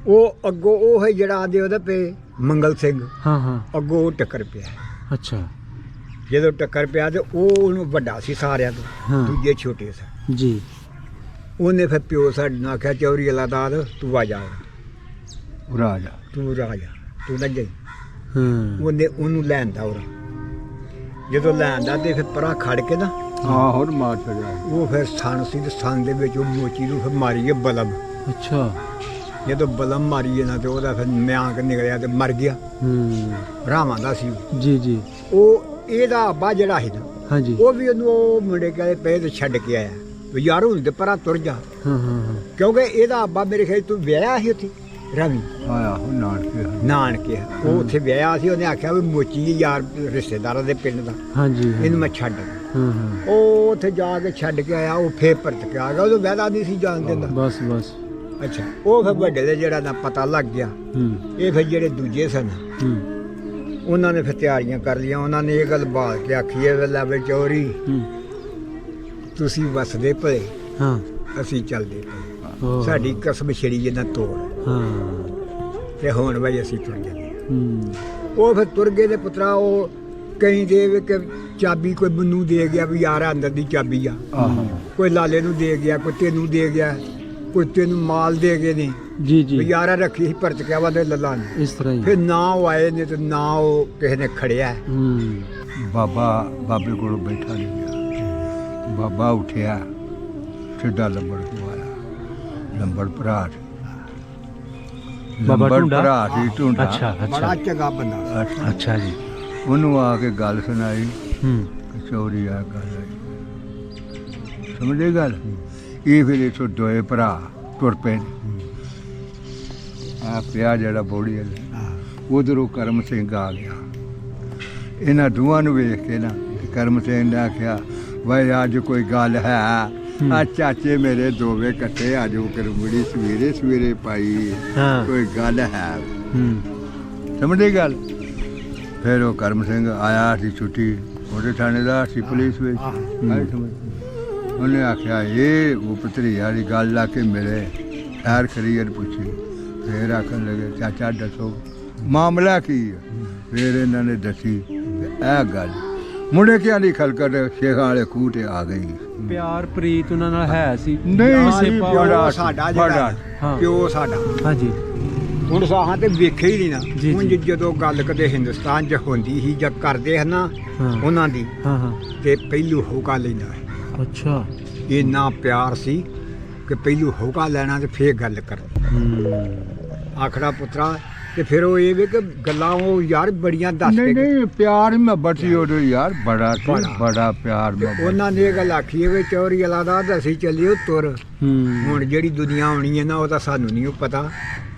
ਉਹ ਅੱਗੋਂ ਉਹ ਹੈ ਜਿਹੜਾ ਆਂਦੇ ਉਹਦਾ ਪੇ ਮੰਗਲ ਸਿੰਘ ਹਾਂ ਹਾਂ ਅੱਗੋਂ ਉਹ ਟੱਕਰ ਪਿਆ। ਅੱਛਾ ਜਦੋਂ ਟੱਕਰ ਪਿਆ ਤੇ ਉਹ ਉਹਨੂੰ ਵੱਡਾ ਸੀ ਸਾਰਿਆਂ ਤੋਂ, ਹਾਂ। ਦੂਜੇ ਛੋਟੇ ਸਨ। ਜੀ ਉਹਨੇ ਫਿਰ ਪਿਓ ਸਾਡੇ ਨਾਲ ਆਖਿਆ ਚੌਰੀ ਅਲਾਦਾਦ ਤੂੰ ਆ ਜਾ, ਰਾਜਾ ਤੂੰ ਰਾਜਾ ਤੂੰ ਨਾ ਜਾਈ। ਹਾਂ ਉਹਨੇ ਉਹਨੂੰ ਲੈਂਦਾ ਉਹ ਜਦੋਂ ਲੈਂਦਾ ਤੇ ਫਿਰ ਪਰਾਂ ਖੜ ਕੇ ਨਾ ਹਾਂ ਹੋਰ ਮਾਰ ਛੱਡਿਆ। ਉਹ ਫਿਰ ਸਣ ਸੀ ਤੇ ਸਣ ਦੇ ਵਿੱਚ ਉਹ ਮੋਚੀ ਨੂੰ ਫਿਰ ਮਾਰੀਏ ਬਲਮ। ਅੱਛਾ ਜਦੋਂ ਬਲਮ ਮਾਰੀਏ ਨਾ ਤੇ ਉਹਦਾ ਫਿਰ ਮਿਆਂਕ ਨਿਕਲਿਆ ਤੇ ਮਰ ਗਿਆ। ਰਾਵਾਂ ਦਾ ਸੀ ਉਹ। ਜੀ ਜੀ ਉਹ ਇਹਦਾ ਅੱਬਾ ਜਿਹੜਾ ਸੀ ਨਾ ਹਾਂਜੀ ਉਹ ਵੀ ਉਹਨੂੰ ਉਹ ਮੁੰਡੇ ਕਹਿੰਦੇ ਪਏ ਤੇ ਛੱਡ ਕੇ ਆਇਆ ਵੀ ਯਾਰ ਹੁਣ ਤੇ ਪਰਾਂ ਤੁਰ ਜਾ, ਹਾਂ ਹਾਂ ਹਾਂ ਕਿਉਂਕਿ ਇਹਦਾ ਅੱਬਾ ਮੇਰੇ ਖਿਆਲ ਤੂੰ ਵਿਆਹਿਆ ਸੀ ਉੱਥੇ ਰਵੀ ਆਇਆ ਉਹ ਨਾਨਕੇ ਨਾਨਕੇ। ਉਹ ਉੱਥੇ ਵਿਆਹਿਆ ਸੀ, ਉਹਨੇ ਆਖਿਆ ਵੀ ਮੋਚੀ ਯਾਰ ਰਿਸ਼ਤੇਦਾਰਾਂ ਦੇ ਪਿੰਡ ਦਾ ਹਾਂਜੀ ਇਹਨੂੰ ਮੈਂ ਛੱਡ। ਹਾਂ ਹਾਂ ਉਹ ਉੱਥੇ ਜਾ ਕੇ ਛੱਡ ਕੇ ਆਇਆ, ਉਹ ਫੇਰ ਪਰਤ ਕੇ ਆ ਗਿਆ। ਉਹਨੂੰ ਵਹਿਦਾ ਨਹੀਂ ਸੀ ਜਾਣ ਦਿੰਦਾ। ਬਸ ਬਸ ਅੱਛਾ ਉਹ ਫਿਰ ਵੱਡੇ ਦੇ ਜਿਹੜਾ ਨਾ ਪਤਾ ਲੱਗ ਗਿਆ। ਇਹ ਫਿਰ ਜਿਹੜੇ ਦੂਜੇ ਸਨ ਉਹਨਾਂ ਨੇ ਫਿਰ ਤਿਆਰੀਆਂ ਕਰ ਲਈਆਂ। ਉਹਨਾਂ ਨੇ ਇਹ ਗੱਲ ਬਾਲ ਕੇ ਆਖੀ ਹੈ ਵੇਲਾ ਵੇ ਚੋਰੀ ਤੁਸੀਂ ਵਸਦੇ ਪਏ ਹਾਂ ਅਸੀਂ ਚੱਲਦੇ ਪਏ, ਓਹ, ਸਾਡੀ ਕਸਮ ਛੜੀ ਜੇ ਨਾ ਤੋੜ ਹਾਂ ਤੇ ਹੁਣ ਬਈ ਅਸੀਂ ਤੁਰ ਗਏ। ਉਹ ਫਿਰ ਤੁਰ ਗਏ ਤੇ ਪੁੱਤਰਾ ਉਹ ਕਈ ਦੇ ਕਿ ਚਾਬੀ ਕੋਈ ਮੈਨੂੰ ਦੇ ਗਿਆ ਵੀ ਯਾਰ ਅੰਦਰ ਦੀ ਚਾਬੀ ਆ, ਕੋਈ ਲਾਲੇ ਨੂੰ ਦੇ ਗਿਆ, ਕੋਈ ਤੈਨੂੰ ਦੇ ਗਿਆ, ਕੋਈ ਤੈਨੂੰ ਮਾਲ ਦੇ ਗਏ ਨੇ ਜੀ ਜੀ ਵੀ ਯਾਰਾ ਰੱਖੀ ਸੀ ਪਰਚ ਕੇ ਆਵਾ ਦੇ ਲੱਲਾ ਨੇ। ਇਸ ਤਰ੍ਹਾਂ ਹੀ ਫਿਰ ਨਾ ਉਹ ਆਏ ਨੇ ਤੇ ਨਾ ਉਹ ਕਿਸੇ ਨੇ ਖੜਿਆ। ਬਾਬੇ ਕੋਲ ਬੈਠਾ ਨਹੀਂ ਗਿਆ। ਬਾਬਾ ਉੱਠਿਆ ਸਿੱਧਾ ਲੰਬੜ ਤੋਂ ਆਇਆ। ਲੰਬੜ ਭਰਾ ਸੀ। ਬਾਬਾ ਲੰਬੜ ਢੂੰਡਾ? ਭਰਾ ਸੀ ਢੂੰਡਾ। ਅੱਛਾ ਬੜਾ ਅੱਛਾ ਚੰਗਾ ਬੰਦਾ ਸੀ। ਅੱਛਾ ਜੀ ਉਹਨੂੰ ਆ ਕੇ ਗੱਲ ਸੁਣਾਈ। ਹੂੰ ਚੋਰੀ ਆ ਗੱਲ ਆਈ, ਸਮਝੇ ਗੱਲ। ਇਹ ਫਿਰ ਇੱਥੋਂ ਦੋਏ ਭਰਾ ਤੁਰ ਪਏ। ਆ ਪਿਆ ਜਿਹੜਾ ਬੋੜੀ ਵਾਲਾ, ਉਧਰੋਂ ਕਰਮ ਸਿੰਘ ਆ ਗਿਆ। ਇਹਨਾਂ ਦੋਵਾਂ ਨੂੰ ਵੇਖ ਕੇ ਨਾ ਕਰਮ ਸਿੰਘ ਨੇ ਆਖਿਆ ਵਾਏ ਅੱਜ ਕੋਈ ਗੱਲ ਹੈ। ਆ ਚਾਚੇ ਮੇਰੇ ਦੋਵੇਂ ਇਕੱਠੇ ਆ ਜਾਓ ਕਰਮੜੀ ਸਵੇਰੇ ਸਵੇਰੇ ਪਾਈ ਹਾਂ ਕੋਈ ਗੱਲ ਹੈ। ਹੂੰ ਸਮਝੇ ਗੱਲ। ਫਿਰ ਉਹ ਕਰਮ ਸਿੰਘ ਆਇਆ ਸੀ ਛੁੱਟੀ, ਉਹਦੇ ਥਾਣੇਦਾਰ ਸੀ ਪੁਲਿਸ ਵਿੱਚ। ਆਏ ਸਮਝ। ਉਹਨੇ ਆਖਿਆ ਇਹ ਉਹ ਭਤਰੀਆ ਵਾਲੀ ਗੱਲ ਲਾ ਕੇ ਮਿਲੇ ਖੈਰ ਖਰੀਅਰ ਪੁੱਛੀ। ਫਿਰ ਆਖਣ ਲੱਗੇ ਚਾਚਾ ਦੱਸੋ ਮਾਮਲਾ ਕੀ ਹੈ। ਫਿਰ ਇਹਨਾਂ ਨੇ ਦੱਸੀ ਤੇ ਇਹ ਗੱਲ ਮੁੰਡੇ ਕਿਆ ਨਹੀਂ ਖਲਕਟ ਸ਼ੇਖਾਂ ਵਾਲੇ ਖੂਹ ਤੇ ਆ ਗਈ। ਪਿਆਰ ਪ੍ਰੀਤ ਉਹਨਾਂ ਨਾਲ ਹੈ ਸੀ। ਨਹੀਂ ਸੀ, ਸੀ, ਬੜਾ ਬੜਾ ਸਾਡਾ ਬੜਾ। ਜਿਹੜਾ ਹਾਂ। ਪਿਓ ਸਾਡਾ ਹਾਂਜੀ ਹੁਣ ਸਾਹਾਂ ਤੇ ਵੇਖੇ ਹੀ ਨਹੀਂ ਨਾ। ਜੀ, ਹੁਣ ਜੀ। ਜਦੋਂ ਗੱਲ ਕਦੇ ਹਿੰਦੁਸਤਾਨ 'ਚ ਹੁੰਦੀ ਸੀ ਜਾਂ ਕਰਦੇ ਹਨ ਨਾ ਹਾਂ ਉਹਨਾਂ ਦੀ ਹਾਂ ਹਾਂ ਤੇ ਪਹਿਲੂ ਹੋਕਾ ਲੈਂਦਾ ਸੀ। ਅੱਛਾ ਇੰਨਾ ਪਿਆਰ ਸੀ ਕਿ ਪਹਿਲੂ ਹੋਕਾ ਲੈਣਾ ਤੇ ਫੇਰ ਗੱਲ ਕਰਨੀ। ਆਖੜਾ ਪੁੱਤਰਾ ਤੇ ਫਿਰ ਉਹ ਇਹ ਵੀ ਕਿ ਗੱਲਾਂ ਉਹ ਯਾਰ ਬੜੀਆਂ ਦੱਸ ਨਹੀਂ ਕੇ ਨਹੀਂ ਪਿਆਰ ਮੈਂ ਬਟੀ ਉਹਦੇ ਯਾਰ ਬੜਾ ਸੀ, ਬੜਾ। ਬੜਾ ਪਿਆਰ ਮੈਂ ਉਹਨਾਂ ਨੇ ਇਹ ਗੱਲ ਆਖੀ ਹੈ ਵੀ ਚੌਰੀ ਅਲਾਦਾ ਅਸੀਂ ਚੱਲਿਓ ਤੁਰ। ਹੁਣ ਜਿਹੜੀ ਦੁਨੀਆ ਆਉਣੀ ਹੈ ਨਾ ਉਹ ਤਾਂ ਸਾਨੂੰ ਨਹੀਂ ਪਤਾ।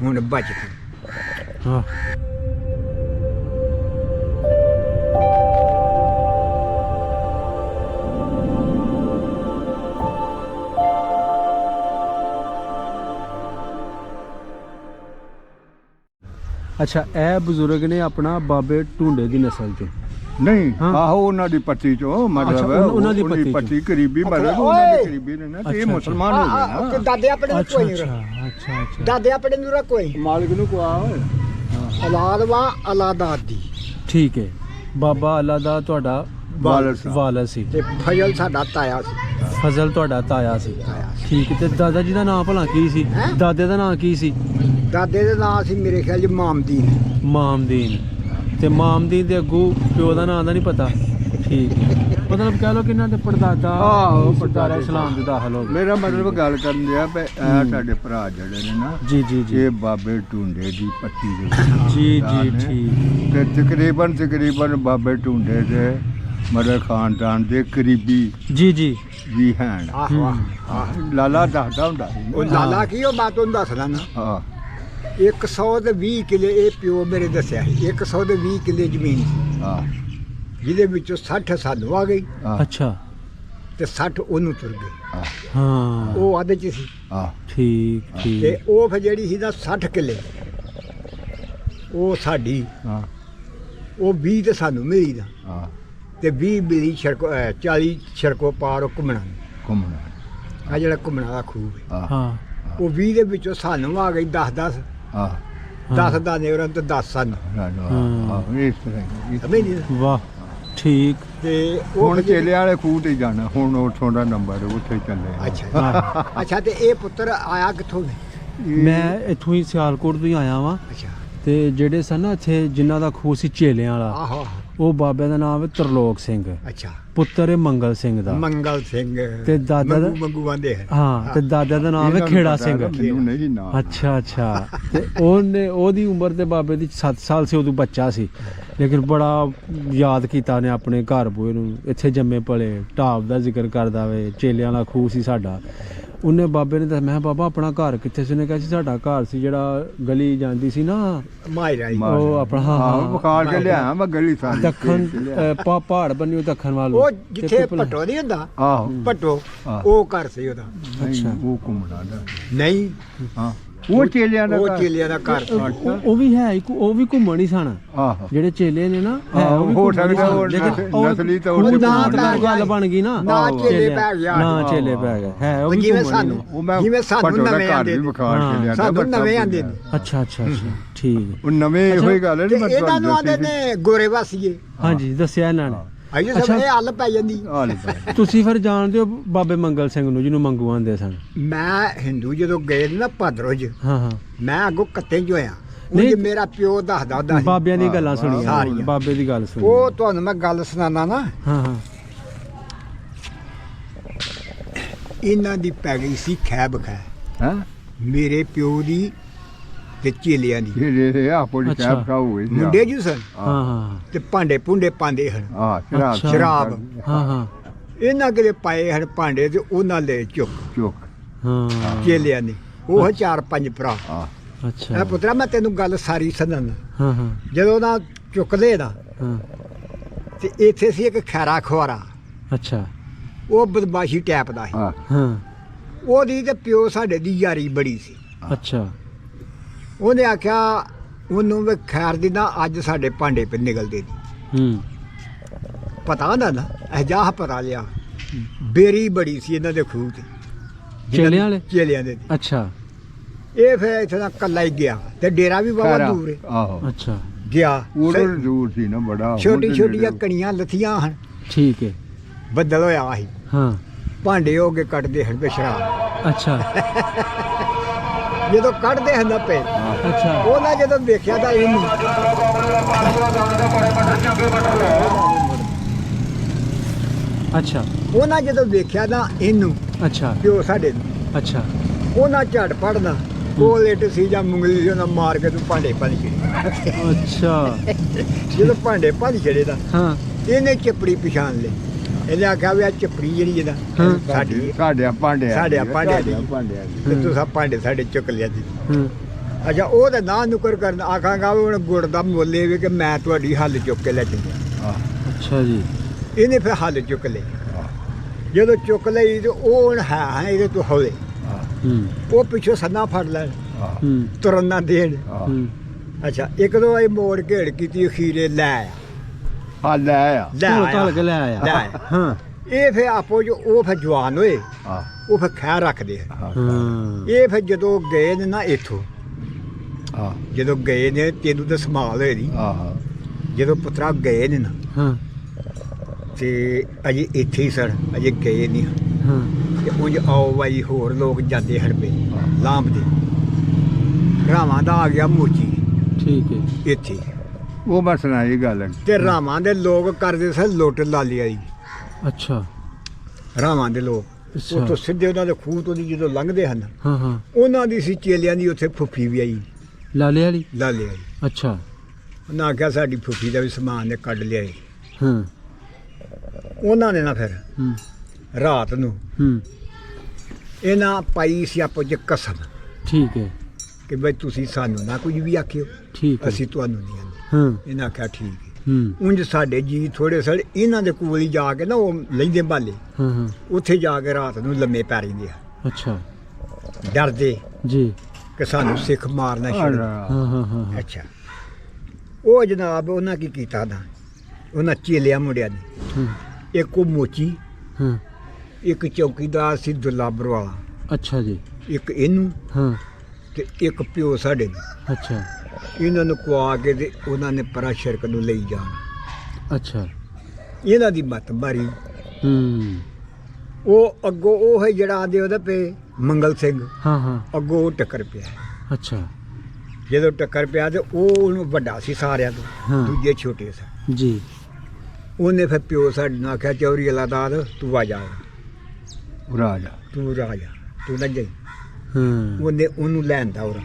ਹੁਣ ਬਚ ਕੇ ਹਾਂ ਅੱਛਾ ਇਹ ਬਜ਼ੁਰਗ ਨੇ ਆਪਣਾ ਬਾਬੇ ਢੂੰਡੇ ਦੀ ਨਸਲ ਚੋਂ। ਨਹੀਂ ਹਾਂ। ਆਹੋ ਉਹਨਾਂ ਦੀ ਪੱਟੀ ਚੋਂ ਮਤਲਬ ਅੱਛਾ, ਉਹਨਾਂ ਦੀ ਪੱਟੀ ਚੋਂ। ਪੱਟੀ ਕਰੀਬੀ ਮਤਲਬ ਓਏ। ਉਹਨਾਂ ਦੀ ਕਰੀਬੀ ਨੇ ਨਾ ਤੇ ਅੱਛਾ, ਇਹ ਅੱਛਾ। ਮੁਸਲਮਾਨ ਹੋ ਗਏ ਨਾ। ਦਾਦੇ ਆਪਣੇ ਨੂੰ ਅੱਛਾ ਕੋਈ ਅੱਛਾ ਨਹੀਂ ਅੱਛਾ ਅੱਛਾ ਦਾਦੇ ਆਪਣੇ ਨੂੰ ਕੋਈ ਮਾਲਕ ਨੂੰ ਕਹਾ ਓਏ। ਔਲਾਦ ਵਾ ਅਲਾਦਾਦ ਦੀ ਠੀਕ ਹੈ। ਬਾਬਾ ਅੱਲਾ ਦਾ ਤੁਹਾਡਾ ਵਾਲਦ ਸੀ ਤੇ ਫਜ਼ਲ ਸਾਡਾ ਤਾਇਆ ਸੀ। ਫਜ਼ਲ ਤੁਹਾਡਾ ਤਾਇਆ ਸੀ। ਤਾਇਆ ਸੀ। ਠੀਕ ਤੇ ਦਾਦਾ ਜੀ ਦਾ ਨਾਮ ਭਲਾ ਕੀ ਸੀ? ਹੈਂ? ਦਾਦੇ ਦਾ ਨਾਮ ਕੀ ਸੀ? ਦਾਦੇ ਦੇ ਨਾਂ ਸੀ ਮੇਰੇ ਖਿਆਲ 'ਚ ਮਾਮਦੀਨ। ਮਾਮਦੀਨ। ਤੇ ਮਾਮਦੀਨ ਦੇ ਅੱਗੋਂ ਪਿਓ ਦਾ ਨਾਮ ਦਾ ਨਹੀਂ ਪਤਾ। ਠੀਕ ਮਤਲਬ ਕਹਿ ਲਓ ਕਿ ਇਹਨਾਂ ਦੇ ਪੜਦਾਦਾ ਆਹੋ, ਪੜਦਾਦਾ ਪੜਦਾਦੇ ਇਸਲਾਮ ਦੇ ਦਾਖਲ ਹੋ ਗਏ। ਮੇਰਾ ਮਤਲਬ ਗੱਲ ਕਰਨ ਦਿਆ ਪਏ ਇਹ ਸਾਡੇ ਭਰਾ ਜਿਹੜੇ ਨੇ ਨਾ ਜੀ ਜੀ ਜੀ ਇਹ ਬਾਬੇ ਢੂੰਡੇ ਦੀ ਪੱਟੀ ਦੇ ਵਿੱਚ ਜੀ ਜੀ ਨੇ। ਠੀਕ ਤੇ ਤਕਰੀਬਨ ਬਾਬੇ ਢੂੰਡੇ ਦੇ ਮਦਰ ਖਾਨਦਾਨ ਦੇ ਕਰੀਬੀ ਜੀ ਜੀ ਵੀ ਹਨ। ਆਹੋ ਆਹ ਲਾਲਾ ਦੱਸਦਾ ਹੁੰਦਾ ਸੀ ਉਹ ਨਾ। ਲਾਲਾ ਕੀ ਉਹ ਬਾਤ ਉਹਨੂੰ ਦੱਸਦਾ ਨਾ। ਹਾਂ 120 ਕਿੱਲੇ ਇਹ ਪਿਓ ਮੇਰੇ ਦੱਸਿਆ ਸੀ। 120 ਕਿੱਲੇ ਜ਼ਮੀਨ ਸੀ ਹਾਂ ਜਿਹਦੇ ਵਿੱਚੋਂ 60 ਸਾਨੂੰ ਆ ਗਈ ਹਾਂ ਅੱਛਾ ਤੇ 60 ਉਹਨੂੰ ਤੁਰ ਗਏ। ਹਾਂ ਹਾਂ ਉਹ ਆਦੇ ਚ ਸੀ ਹਾਂ ਠੀਕ ਤੇ ਠੀਕ ਉਹ ਫਿਰ ਜਿਹੜੀ ਸੀ ਨਾ 60 ਕਿੱਲੇ ਉਹ ਸਾਡੀ ਹਾਂ ਉਹ 20 ਤੇ ਸਾਨੂੰ ਮਿਲੀ ਦਾ ਹਾਂ ਤੇ 20 ਮਿਲੀ ਛੜਕੋ 40 ਛੜਕੋ ਪਾਰ ਉਹ ਘੁੰਮਣਾ ਘੁੰਮਣਾ ਆ ਜਿਹੜਾ ਘੁੰਮਣਾ ਦਾ ਖੂਹ ਹੈ। ਹਾਂ ਹਾਂ ਉਹ 20 ਦੇ ਵਿੱਚੋਂ ਸਾਨੂੰ ਆ ਗਈ 10 ਹਾਂ 10 ਦਾਣੇ ਉਹਨਾਂ ਤੇ 10 ਸਨ ਹਾਂ ਇਸ ਤਰ੍ਹਾਂ ਹੀ। ਸਮਝ ਨਹੀਂ ਵਾਹ ਠੀਕ ਤੇ ਉਹ ਹੁਣ ਚੇਲੇ ਵਾਲੇ ਖੂਹ ਤੇ ਜਾਣਾ ਹੁਣ ਉੱਥੋਂ ਦਾ ਨੰਬਰ ਉੱਥੇ ਚੱਲੇ ਆ। ਅੱਛਾ ਅੱਛਾ ਤੇ ਇਹ ਪੁੱਤਰ ਆਇਆ ਕਿੱਥੋਂ ਨੇ? ਮੈਂ ਇੱਥੋਂ ਹੀ ਸਿਆਲਕੋਟ ਤੋਂ ਹੀ ਆਇਆ ਵਾਂ ਅੱਛਾ ਤੇ ਜਿਹੜੇ ਸਨ ਨਾ ਇੱਥੇ ਜਿਨ੍ਹਾਂ ਦਾ ਖੂਹ ਸੀ ਚੇਲਿਆਂ ਵਾਲਾ ਆਹੋ ਉਹ ਬਾਬੇ ਦਾ ਨਾਮ ਹੈ ਤਰਲੋਕ ਸਿੰਘ ਅੱਛਾ ਪੁੱਤਰ ਹੈ ਮੰਗਲ ਸਿੰਘ ਦਾ ਮੰਗਲ ਸਿੰਘ ਤੇ ਦਾਦਾ ਦਾ ਮੰਗੂ ਆਂਦੇ ਹੈ ਹਾਂ ਤੇ ਦਾਦਾ ਦਾ ਨਾਮ ਹੈ ਇਹਨਾਂ ਨੂੰ ਖੇੜਾ ਪਤਾ ਸਿੰਘ ਮੈਨੂੰ ਨਹੀਂ ਨਾ ਅੱਛਾ ਅੱਛਾ ਤੇ ਉਹਦੀ ਉਮਰ ਤੇ ਬਾਬੇ ਦੀ 7 ਸਾਲ ਸੀ ਉਦੋਂ ਬੱਚਾ ਸੀ ਲੇਕਿਨ ਬੜਾ ਯਾਦ ਕੀਤਾ ਨੇ ਆਪਣੇ ਘਰ ਬੂਏ ਨੂੰ ਇੱਥੇ ਜੰਮੇ ਪਲੇ ਢਾਬ ਦਾ ਜ਼ਿਕਰ ਕਰਦਾ ਵੇ ਚੇਲਿਆਂ ਵਾਲਾ ਖੂਹ ਸੀ ਸਾਡਾ ਉਹਨੇ ਬਾਬੇ ਨੇ ਦੱਸਿਆ ਮੈਂ ਬਾਬਾ ਆਪਣਾ ਘਰ ਕਿੱਥੇ ਸੀ ਉਹਨੇ ਕਿਹਾ ਸੀ ਸਾਡਾ ਘਰ ਸੀ ਜਿਹੜਾ ਗਲੀ ਜਾਂਦੀ ਸੀ ਨਾ ਮਾਇਰਾ ਜੀ ਉਹ ਆਪਣਾ ਹਾਂ ਬੁਖਾਰ ਕੇ ਲਿਆ ਮੈਂ ਗਲੀ ਸਾਰੀ ਦੱਖਣ ਪਹਾੜ ਬੰਨਿਓ ਦੱਖਣ ਵੱਲ ਉਹ ਜਿੱਥੇ ਭੱਟੋ ਨਹੀਂ ਹੁੰਦਾ ਆਹੋ ਭੱਟੋ ਹਾਂ। ਉਹ ਘਰ ਸੀ ਉਹਦਾ ਅੱਛਾ ਉਹ ਘੁੰਮਣਾ ਦਾ ਨਹੀਂ ਹਾਂ ਉਹ ਚੇਲਿਆਂ ਦਾ ਉਹ ਘਰ। ਚੇਲਿਆਂ ਦਾ ਘਰ ਉਹ ਵੀ ਹੈ ਉਹ ਵੀ ਘੁੰਮਣ ਹੀ ਸਨ ਆਹੋ ਜਿਹੜੇ ਚੇਲੇ ਨੇ ਨਾ ਹੈ ਆਹੋ, ਉਹ ਵੀ ਹੋ ਘੁੰਮਣ ਹੀ ਸਕਦਾ ਸਨ। ਉਹ ਲੇਕਿਨ ਉਹ ਨਸਲੀ ਤੌਰ ਖੂਹ ਤੇ ਦਾ ਘੁੰਮਣ ਮਤਲਬ ਗੱਲ ਬਣ ਗਈ ਨਾ ਨਾ ਚੇਲੇ ਚੇਲਿਆਂ- ਪੈ ਗਿਆ ਨਾ ਚੇਲੇ ਪੈ ਗਏ ਹੈ ਉਹ ਵੀ ਜਿਵੇਂ ਘੁੰਮਣ ਹੀ ਸਾਨੂੰ ਨੇ। ਉਹ ਮੈਂ ਜਿਵੇਂ ਸਾਨੂੰ ਭੱਟੋ ਦਾ ਨਵੇਂ ਘਰ ਆਂਦੇ ਵੀ ਨੇ। ਬੁਖਾਰ ਕੇ ਲਿਆ ਸਾਨੂੰ ਨਵੇਂ ਆਂਦੇ ਨੇ ਅੱਛਾ ਅੱਛਾ ਅੱਛਾ ਠੀਕ ਉਹ ਨਵੇਂ ਇਹੋ ਹੀ ਗੱਲ ਹੈ ਤੇ ਨਹੀਂ ਮੈਂ ਇਹਨਾਂ ਨੂੰ ਆਂਦੇ ਨੇ ਗੋਰੇ ਵਾਸੀਏ ਹਾਂਜੀ ਦੱਸਿਆ ਇਹਨਾਂ ਨੇ ਅਜੇ ਸਭ ਅੱਛਾ। ਇਹ ਹੱਲ ਪੈ ਜਾਂਦੀ ਤੁਸੀਂ ਫਿਰ ਜਾਣਦੇ ਹੋ ਬਾਬੇ ਮੰਗਲ ਸਿੰਘ ਨੂੰ ਜਿਹਨੂੰ ਮੰਗੂ ਆਂਦੇ ਸਨ ਮੈਂ ਹਿੰਦੂ ਜਦੋਂ ਗਏ ਨਾ ਭਾਦਰੋਂ 'ਚ ਹਾਂ ਹਾਂ ਮੈਂ ਅੱਗੋਂ ਕੱਤੇ 'ਚ ਹੋਇਆ ਨਹੀਂ। ਉਹ ਮੇਰਾ ਪਿਓ ਦੱਸਦਾ ਹੁੰਦਾ ਸੀ ਬਾਬਿਆਂ ਦੀ ਗੱਲਾਂ ਸੁਣੀਆਂ ਸਾਰੀਆਂ। ਬਾਬੇ ਦੀ ਗੱਲ ਸੁਣੀ ਉਹ ਤੁਹਾਨੂੰ ਮੈਂ ਗੱਲ ਸੁਣਾਣਾ ਨਾ ਹਾਂ ਹਾਂ ਇਹਨਾਂ ਦੀ ਪੈ ਗਈ ਸੀ ਖੈ ਬਖੈ ਹਾਂ ਮੇਰੇ ਪਿਓ ਦੀ ਤੇ ਚੇਲਿਆਂ ਦੀ ਇਹ ਆਪੋ ਦੀ ਅੱਛਾ। ਚਾਪ ਖਾਓ ਹੋਈ ਮੁੰਡੇ ਜੂ ਸਨ ਹਾਂ ਹਾਂ ਤੇ ਭਾਂਡੇ ਭੁੰਡੇ ਪਾਉਂਦੇ ਹਨ ਹਾਂ ਸ਼ਰਾਬ ਅੱਛਾ। ਸ਼ਰਾਬ ਹਾਂ ਹਾਂ ਇਹਨਾਂ ਕਿਤੇ ਪਾਏ ਹਨ ਭਾਂਡੇ ਤੇ ਉਹਨਾਂ ਲੈ ਚੁੱਕ ਚੁੱਕ ਹਾਂ ਚੇਲਿਆਂ ਨੇ ਉਹ 4-5 ਭਰਾ ਹਾਂ ਅੱਛਾ ਇਹ ਪੁੱਤਰਾ ਮੈਂ ਤੈਨੂੰ ਗੱਲ ਸਾਰੀ ਸੁਣਾਉਣਾ ਹਾਂ ਹਾਂ ਜਦੋਂ ਨਾ ਚੁੱਕਦੇ ਨਾ ਹਾਂ ਤੇ ਇੱਥੇ ਸੀ ਇੱਕ ਖੈਰਾ ਖੁਆਰਾ ਅੱਛਾ ਉਹ ਬਦਮਾਸ਼ੀ ਟੈਪ ਦਾ ਸੀ ਹਾਂ ਹਾਂ ਉਹਦੀ ਤੇ ਪਿਓ ਸਾਡੇ ਦੀ ਯਾਰੀ ਬੜੀ ਸੀ ਅੱਛਾ ਉਹਨੇ ਆਖਿਆ ਉਹਨੂੰ ਵੀ ਖੈਰ ਦੀ ਨਾ ਅੱਜ ਸਾਡੇ ਭਾਂਡੇ ਪੇ ਨਿਕਲਦੇ ਨੇ ਹੂੰ ਪਤਾ ਨਾ ਅਜਾਹ ਪਤਾ ਲਿਆ ਬੇਰੀ ਬੜੀ ਸੀ ਇਹਨਾਂ ਦੇ ਖੂਹ ਤੇ ਚੇਲਿਆਂ ਵਾਲੇ ਚੇਲਿਆਂ ਦੇ ਅੱਛਾ ਇਹ ਫਿਰ ਇੱਥੇ ਦਾ ਕੱਲਾ ਹੀ ਗਿਆ ਤੇ ਡੇਰਾ ਵੀ ਬਾਬਾ ਖੈਰਾ। ਦੂਰ ਹੈ ਆਹੋ ਅੱਛਾ ਗਿਆ ਉਦੋਂ ਦੂਰ ਸੀ ਨਾ ਬੜਾ ਹੁਣ ਛੋਟੀ ਤੇ ਛੋਟੀਆਂ ਨੇੜੇ। ਕਣੀਆਂ ਲਥੀਆਂ ਹਨ ਠੀਕ ਹੈ ਬੱਦਲ ਹੋਇਆ ਸੀ ਹਾਂ ਭਾਂਡੇ ਹੋ ਕੇ ਕੱਢਦੇ ਹਨ ਤੇ ਸ਼ਰਾਬ ਅੱਛਾ ਜਦੋਂ ਕੱਢਦੇ ਹਨ ਨਾ ਪਏ ਅੱਛਾ ਉਹਨਾਂ ਜਦੋਂ ਵੇਖਿਆ ਤਾਂ ਇਹਨੂੰ ਅੱਛਾ ਉਹਨਾਂ ਜਦੋਂ ਵੇਖਿਆ ਤਾਂ ਇਹਨੂੰ ਅੱਛਾ ਪਿਓ ਸਾਡੇ ਨੂੰ ਅੱਛਾ ਉਹਨਾਂ ਝੜ ਪੜਨਾ ਕੋਲ ਇੱਟ ਸੀ ਜਾਂ ਮੁੰਗਲੀ ਸੀ ਉਹਨਾਂ ਮਾਰ ਕੇ ਤੂੰ ਭਾਂਡੇ ਭੰਨ ਛੜੇ ਅੱਛਾ ਜਦੋਂ ਭਾਂਡੇ ਭੰਨ ਛੜੇ ਦਾ ਹਾਂ ਇਹਨੇ ਚਪੜੀ ਪਛਾਣ ਲਈ ਇਹਨੇ ਆਖਿਆ ਵੀ ਆ ਚਪੜੀ ਜਿਹੜੀ ਇਹਦਾ ਹਾਂ। ਸਾਡੀ ਹੈ। ਸਾਡਿਆਂ ਭਾਂਡਿਆਂ ਸਾਡਿਆਂ ਭਾਂਡਿਆਂ ਦੀ। ਭਾਂਡਿਆਂ ਦੀ। ਤੇ ਤੁਸੀਂ ਭਾਂਡੇ ਸਾਡੇ ਚੁੱਕ ਲਿਆ ਜੀ ਹਾਂ ਅੱਛਾ ਉਹ ਤਾਂ ਨਾ ਨੁਕਰ ਕਰਨ ਆਖਾਂਗਾ ਵੀ ਹੁਣ ਗੁੜ ਦਾ ਮੁੱਲ ਇਹ ਵੀ ਕਿ ਮੈਂ ਤੁਹਾਡੀ ਹੱਲ ਚੁੱਕ ਕੇ ਲੈ ਚੱਲਿਆ ਆਹ, ਅੱਛਾ ਜੀ ਇਹਨੇ ਫਿਰ ਹੱਲ ਚੁੱਕ ਲਈ ਜਦੋਂ ਚੁੱਕ ਲਈ ਤੇ ਉਹ ਹੁਣ ਹੈ ਇਹਦੇ ਤੋਂ ਹੌਲੇ ਆਹ, ਹੂੰ ਉਹ ਪਿੱਛੋਂ ਸੰਨਾ ਫੜ ਲੈਣ ਆਹ, ਹੂੰ ਤੁਰਨ ਨਾ ਦੇਣ ਆਹ। ਹੂੰ ਅੱਛਾ ਇੱਕ ਦੋ ਵਾਰੀ ਮੋੜ ਘੇੜ ਕੀਤੀ ਅਖੀਰੇ ਲੈ ਆਇਆ ਹਾਂ ਲੈ ਆ ਲੈ ਢੋਲ ਆਇਆ। ਢਾਲ ਕੇ ਲੈ ਆਇਆ ਲੈ ਆਇਆ। ਹਾਂ ਇਹ ਫਿਰ ਆਪੋ ਜੋ ਉਹ ਫਿਰ ਜਵਾਨ ਹੋਏ ਆਹ, ਉਹ ਫਿਰ ਖੈਰ ਰੱਖਦੇ ਆ ਆਹ, ਹਾਂ ਇਹ ਫਿਰ ਜਦੋਂ ਗਏ ਨੇ ਨਾ ਇੱਥੋਂ ਆਹ, ਜਦੋਂ ਗਏ ਨੇ ਤੈਨੂੰ ਤਾਂ ਸੰਭਾਲ ਹੋਏ ਦੀ ਆਹ, ਜਦੋਂ ਪੁੱਤਰਾ ਗਏ ਨੇ ਨਾ ਹਾਂ ਤੇ ਅਜੇ ਇੱਥੇ ਹੀ ਸਨ ਅਜੇ ਗਏ ਨਹੀਂ ਹਨ। ਹਾਂ ਤੇ ਉਂਝ ਆਓ ਬਾਈ ਹੋਰ ਲੋਕ ਜਾਂਦੇ ਹਨ ਪਏ ਲਾਂਭਦੇ ਰਾਵਾਂ ਦਾ ਆ ਗਿਆ ਮੋਚੀ ਠੀਕ ਹੈ ਇੱਥੇ ਉਹ ਮੈਂ ਸੁਣਾਈ ਗੱਲ ਤੇ ਰਾਵਾਂ ਦੇ ਲੋਕ ਕਰਦੇ ਸਨ ਲੁੱਟ ਲਾਲੀ ਆਈ ਅੱਛਾ ਰਾਵਾਂ ਦੇ ਲੋਕ ਅੱਛਾ ਉੱਥੋਂ ਸਿੱਧੇ ਉਹਨਾਂ ਦੇ ਖੂਹ ਤੋਂ ਦੀ ਜਦੋਂ ਲੰਘਦੇ ਹਨ ਹਾਂ ਹਾਂ ਉਹਨਾਂ ਦੀ ਸੀ ਚੇਲਿਆਂ ਦੀ ਉੱਥੇ ਫੁੱਫੀ ਵੀ ਆਈ ਲਾਲੇ ਵਾਲੀ ਲਾਲੇ ਆਈ ਅੱਛਾ ਉਹਨਾਂ ਆਖਿਆ ਸਾਡੀ ਫੁੱਫੀ ਦਾ ਵੀ ਸਮਾਨ ਨੇ ਕੱਢ ਲਿਆਏ ਹਾਂ ਉਹਨਾਂ ਨੇ ਨਾ ਫਿਰ ਹੂੰ ਰਾਤ ਨੂੰ ਹੂੰ ਇਹਨਾਂ ਪਾਈ ਸੀ ਆਪੋ ਚ ਕਸਮ ਠੀਕ ਹੈ ਕਿ ਬਈ ਤੁਸੀਂ ਸਾਨੂੰ ਨਾ ਕੁਝ ਵੀ ਆਖਿਓ ਠੀਕ ਹੈ ਅਸੀਂ ਤੁਹਾਨੂੰ ਨਹੀਂ ਆਂਦੇ ਹਾਂ ਇਹਨਾਂ ਆਖਿਆ ਠੀਕ ਹੈ ਹੂੰ ਉਂਝ ਸਾਡੇ ਜੀ ਥੋੜੇ ਸੜ ਇਹਨਾਂ ਦੇ ਕੋਲ ਹੀ ਜਾ ਕੇ ਨਾ ਉਹ ਲੈਂਦੇ ਬਾਲੇ ਹਾਂ ਹਾਂ ਉੱਥੇ ਜਾ ਕੇ ਰਾਤ ਨੂੰ ਲੰਮੇ ਪੈ ਰਹਿੰਦੇ ਆ ਅੱਛਾ ਡਰਦੇ ਜੀ ਕਿ ਸਾਨੂੰ ਸਿੱਖ ਮਾਰਨਾ ਸ਼ੁਰੂ ਹਾਂ ਹਾਂ ਹਾਂ ਹਾਂ ਅੱਛਾ ਉਹ ਜਨਾਬ ਉਹਨਾਂ ਕੀ ਕੀਤਾ ਨਾ ਉਹਨਾਂ ਚੇਲਿਆਂ ਮੁੰਡਿਆਂ ਨੇ ਹਾਂ, ਇੱਕ ਉਹ ਮੋਚੀ ਹਾਂ ਇੱਕ ਚੌਕੀਦਾਰ ਸੀ ਦੁੱਲਾ ਬਰਵਾਲਾ ਅੱਛਾ ਜੀ ਇੱਕ ਇਹਨੂੰ ਹਾਂ ਤੇ ਇੱਕ ਪਿਓ ਸਾਡੇ ਨੇ। ਅੱਛਾ ਇਹਨਾਂ ਨੂੰ ਕੁਆ ਕੇ ਤੇ ਉਹਨਾਂ ਨੇ ਪਰਾ ਸ਼ਿਰਕ ਨੂੰ ਲਈ ਜਾਣ। ਅੱਛਾ ਇਹਨਾਂ ਦੀ ਮੱਤ ਮਾਰੀ। ਉਹ ਅੱਗੋਂ ਉਹ ਹੈ ਜਿਹੜਾ ਆਂਦੇ ਉਹਦਾ ਪੇ ਮੰਗਲ ਸਿੰਘ, ਹਾਂ ਹਾਂ ਅੱਗੋਂ ਉਹ ਟੱਕਰ ਪਿਆ। ਅੱਛਾ ਜਦੋਂ ਟੱਕਰ ਪਿਆ ਤੇ ਉਹ ਉਹਨੂੰ ਵੱਡਾ ਸੀ ਸਾਰਿਆਂ ਤੋਂ, ਹਾਂ। ਦੂਜੇ ਛੋਟੇ ਸੀ। ਜੀ ਉਹਨੇ ਫਿਰ ਪਿਓ ਸਾਡੇ ਨਾਲ ਆਖਿਆ ਚੌਰੀ ਅਲਾਦਾਦ ਤੂੰ ਆ ਜਾ, ਰਾਜਾ ਤੂੰ ਰਾਜਾ, ਤੂੰ ਨਾ ਜਾਈ। ਹਾਂ ਉਹਨੇ ਉਹਨੂੰ ਲੈਂਦਾ ਉਹ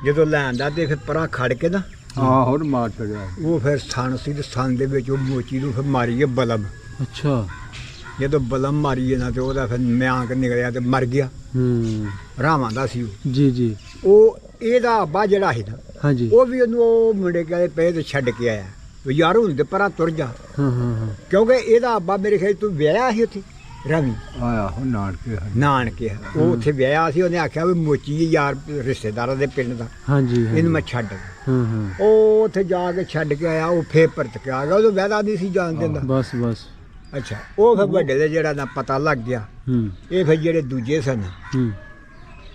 ਜਦੋਂ ਲੈਂਦਾ ਤੇ ਫਿਰ ਪਰਾਂ ਖੜ ਕੇ ਨਾ ਆਹ ਹੋਰ ਮਾਰ ਛੜਿਆ। ਉਹ ਫਿਰ ਸਣ ਸੀ ਤੇ ਸਣ ਦੇ ਵਿੱਚ ਉਹ ਮੋਚੀ ਨੂੰ ਫਿਰ ਮਾਰੀ ਬਲਮ। ਅੱਛਾ ਜਦੋਂ ਬਲਮ ਮਾਰੀ ਨਾ ਤੇ ਉਹਦਾ ਫਿਰ ਮਿਆਂਕ ਨਿਕਲਿਆ ਤੇ ਮਰ ਗਿਆ। ਰਾਵਾਂ ਦਾ ਸੀ ਉਹ। ਜੀ ਜੀ ਉਹ ਇਹਦਾ ਅੱਬਾ ਜਿਹੜਾ ਸੀ ਨਾ ਹਾਂਜੀ ਉਹ ਵੀ ਉਹਨੂੰ ਉਹ ਮੁੰਡੇ ਕਹਿੰਦੇ ਪਏ ਤੇ ਛੱਡ ਕੇ ਆਇਆ ਵੀ ਯਾਰ ਹੁਣ ਤੇ ਪਰਾਂ ਤੁਰ ਜਾ, ਹਾਂ ਹਾਂ ਹਾਂ ਕਿਉਂਕਿ ਇਹਦਾ ਅੱਬਾ ਮੇਰੇ ਖਿਆਲ ਤੂੰ ਵਿਆਹਿਆ ਸੀ ਉੱਥੇ ਰਵੀ ਆਇਆ ਹੋ ਨਾਨਕੇ ਨਾਨਕੇ। ਉਹ ਉੱਥੇ ਵਿਆਹਿਆ ਸੀ, ਉਹਨੇ ਆਖਿਆ ਵੀ ਮੋਚੀ ਯਾਰ ਰਿਸ਼ਤੇਦਾਰਾਂ ਦੇ ਪਿੰਡ ਦਾ, ਹਾਂਜੀ ਇਹਨੂੰ ਮੈਂ ਛੱਡ। ਹਾਂ ਹਾਂ ਉਹ ਉੱਥੇ ਜਾ ਕੇ ਛੱਡ ਕੇ ਆਇਆ, ਉਹ ਫੇਰ ਪਰਤ ਕੇ ਆ ਗਿਆ। ਉਹਨੂੰ ਵੈਦਾ ਨਹੀਂ ਸੀ ਜਾਣ ਦਿੰਦਾ। ਬਸ ਬਸ ਅੱਛਾ ਉਹ ਫਿਰ ਵੱਡੇ ਦੇ ਜਿਹੜਾ ਨਾ ਪਤਾ ਲੱਗ ਗਿਆ। ਇਹ ਫਿਰ ਜਿਹੜੇ ਦੂਜੇ ਸਨ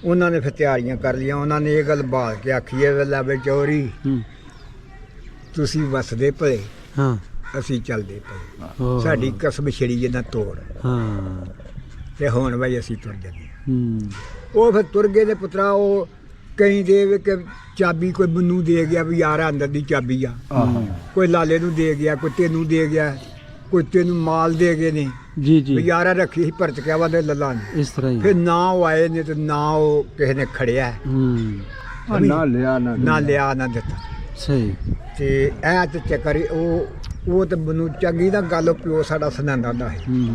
ਉਹਨਾਂ ਨੇ ਫਿਰ ਤਿਆਰੀਆਂ ਕਰ ਲਈਆਂ। ਉਹਨਾਂ ਨੇ ਇਹ ਗੱਲ ਬਾਲ ਕੇ ਆਖੀ ਹੈ ਲੈ ਬਈ ਚੋਰੀ ਤੁਸੀਂ ਵਸਦੇ ਭਲੇ, ਹਾਂ ਅਸੀਂ ਚੱਲਦੇ ਪਏ, ਓ। ਸਾਡੀ ਕਸਮ ਛੜੀ ਜੇ ਨਾ ਤੋੜ, ਹਾਂ ਤੇ ਹੁਣ ਬਈ ਅਸੀਂ ਤੁਰ ਜਾਂਦੇ। ਉਹ ਫਿਰ ਤੁਰ ਗਏ ਨੇ ਪੁੱਤਰਾ। ਉਹ ਕਈ ਦੇ ਕਿ ਚਾਬੀ ਕੋਈ ਮੈਨੂੰ ਦੇ ਗਿਆ ਵੀ ਯਾਰ ਅੰਦਰ ਦੀ ਚਾਬੀ ਆ, ਕੋਈ ਲਾਲੇ ਨੂੰ ਦੇ ਗਿਆ, ਕੋਈ ਤੈਨੂੰ ਦੇ ਗਿਆ, ਕੋਈ ਤੈਨੂੰ ਮਾਲ ਦੇ ਗਏ ਨੇ ਜੀ ਜੀ ਵੀ ਯਾਰਾ ਰੱਖੀ ਸੀ ਭਰਤ ਕੇ ਆਵਾ ਦੇ ਲੱਲਾ ਨੇ। ਇਸ ਤਰ੍ਹਾਂ ਹੀ ਫਿਰ ਨਾ ਉਹ ਆਏ ਨੇ ਤੇ ਨਾ ਉਹ ਕਿਸੇ ਨੇ ਖੜਿਆ, ਨਾ ਲਿਆ ਨਾ ਲਿਆ ਨਾ ਦਿੱਤਾ। ਸਹੀ ਤੇ ਐ ਤੇ ਚੱਕਰ ਉਹ ਤੇ ਮੈਨੂੰ ਚੰਗੀ ਦਾ ਗੱਲ ਪਿਓ ਸਾਡਾ ਸੁਣਾਉਂਦਾ ਹੁੰਦਾ ਸੀ।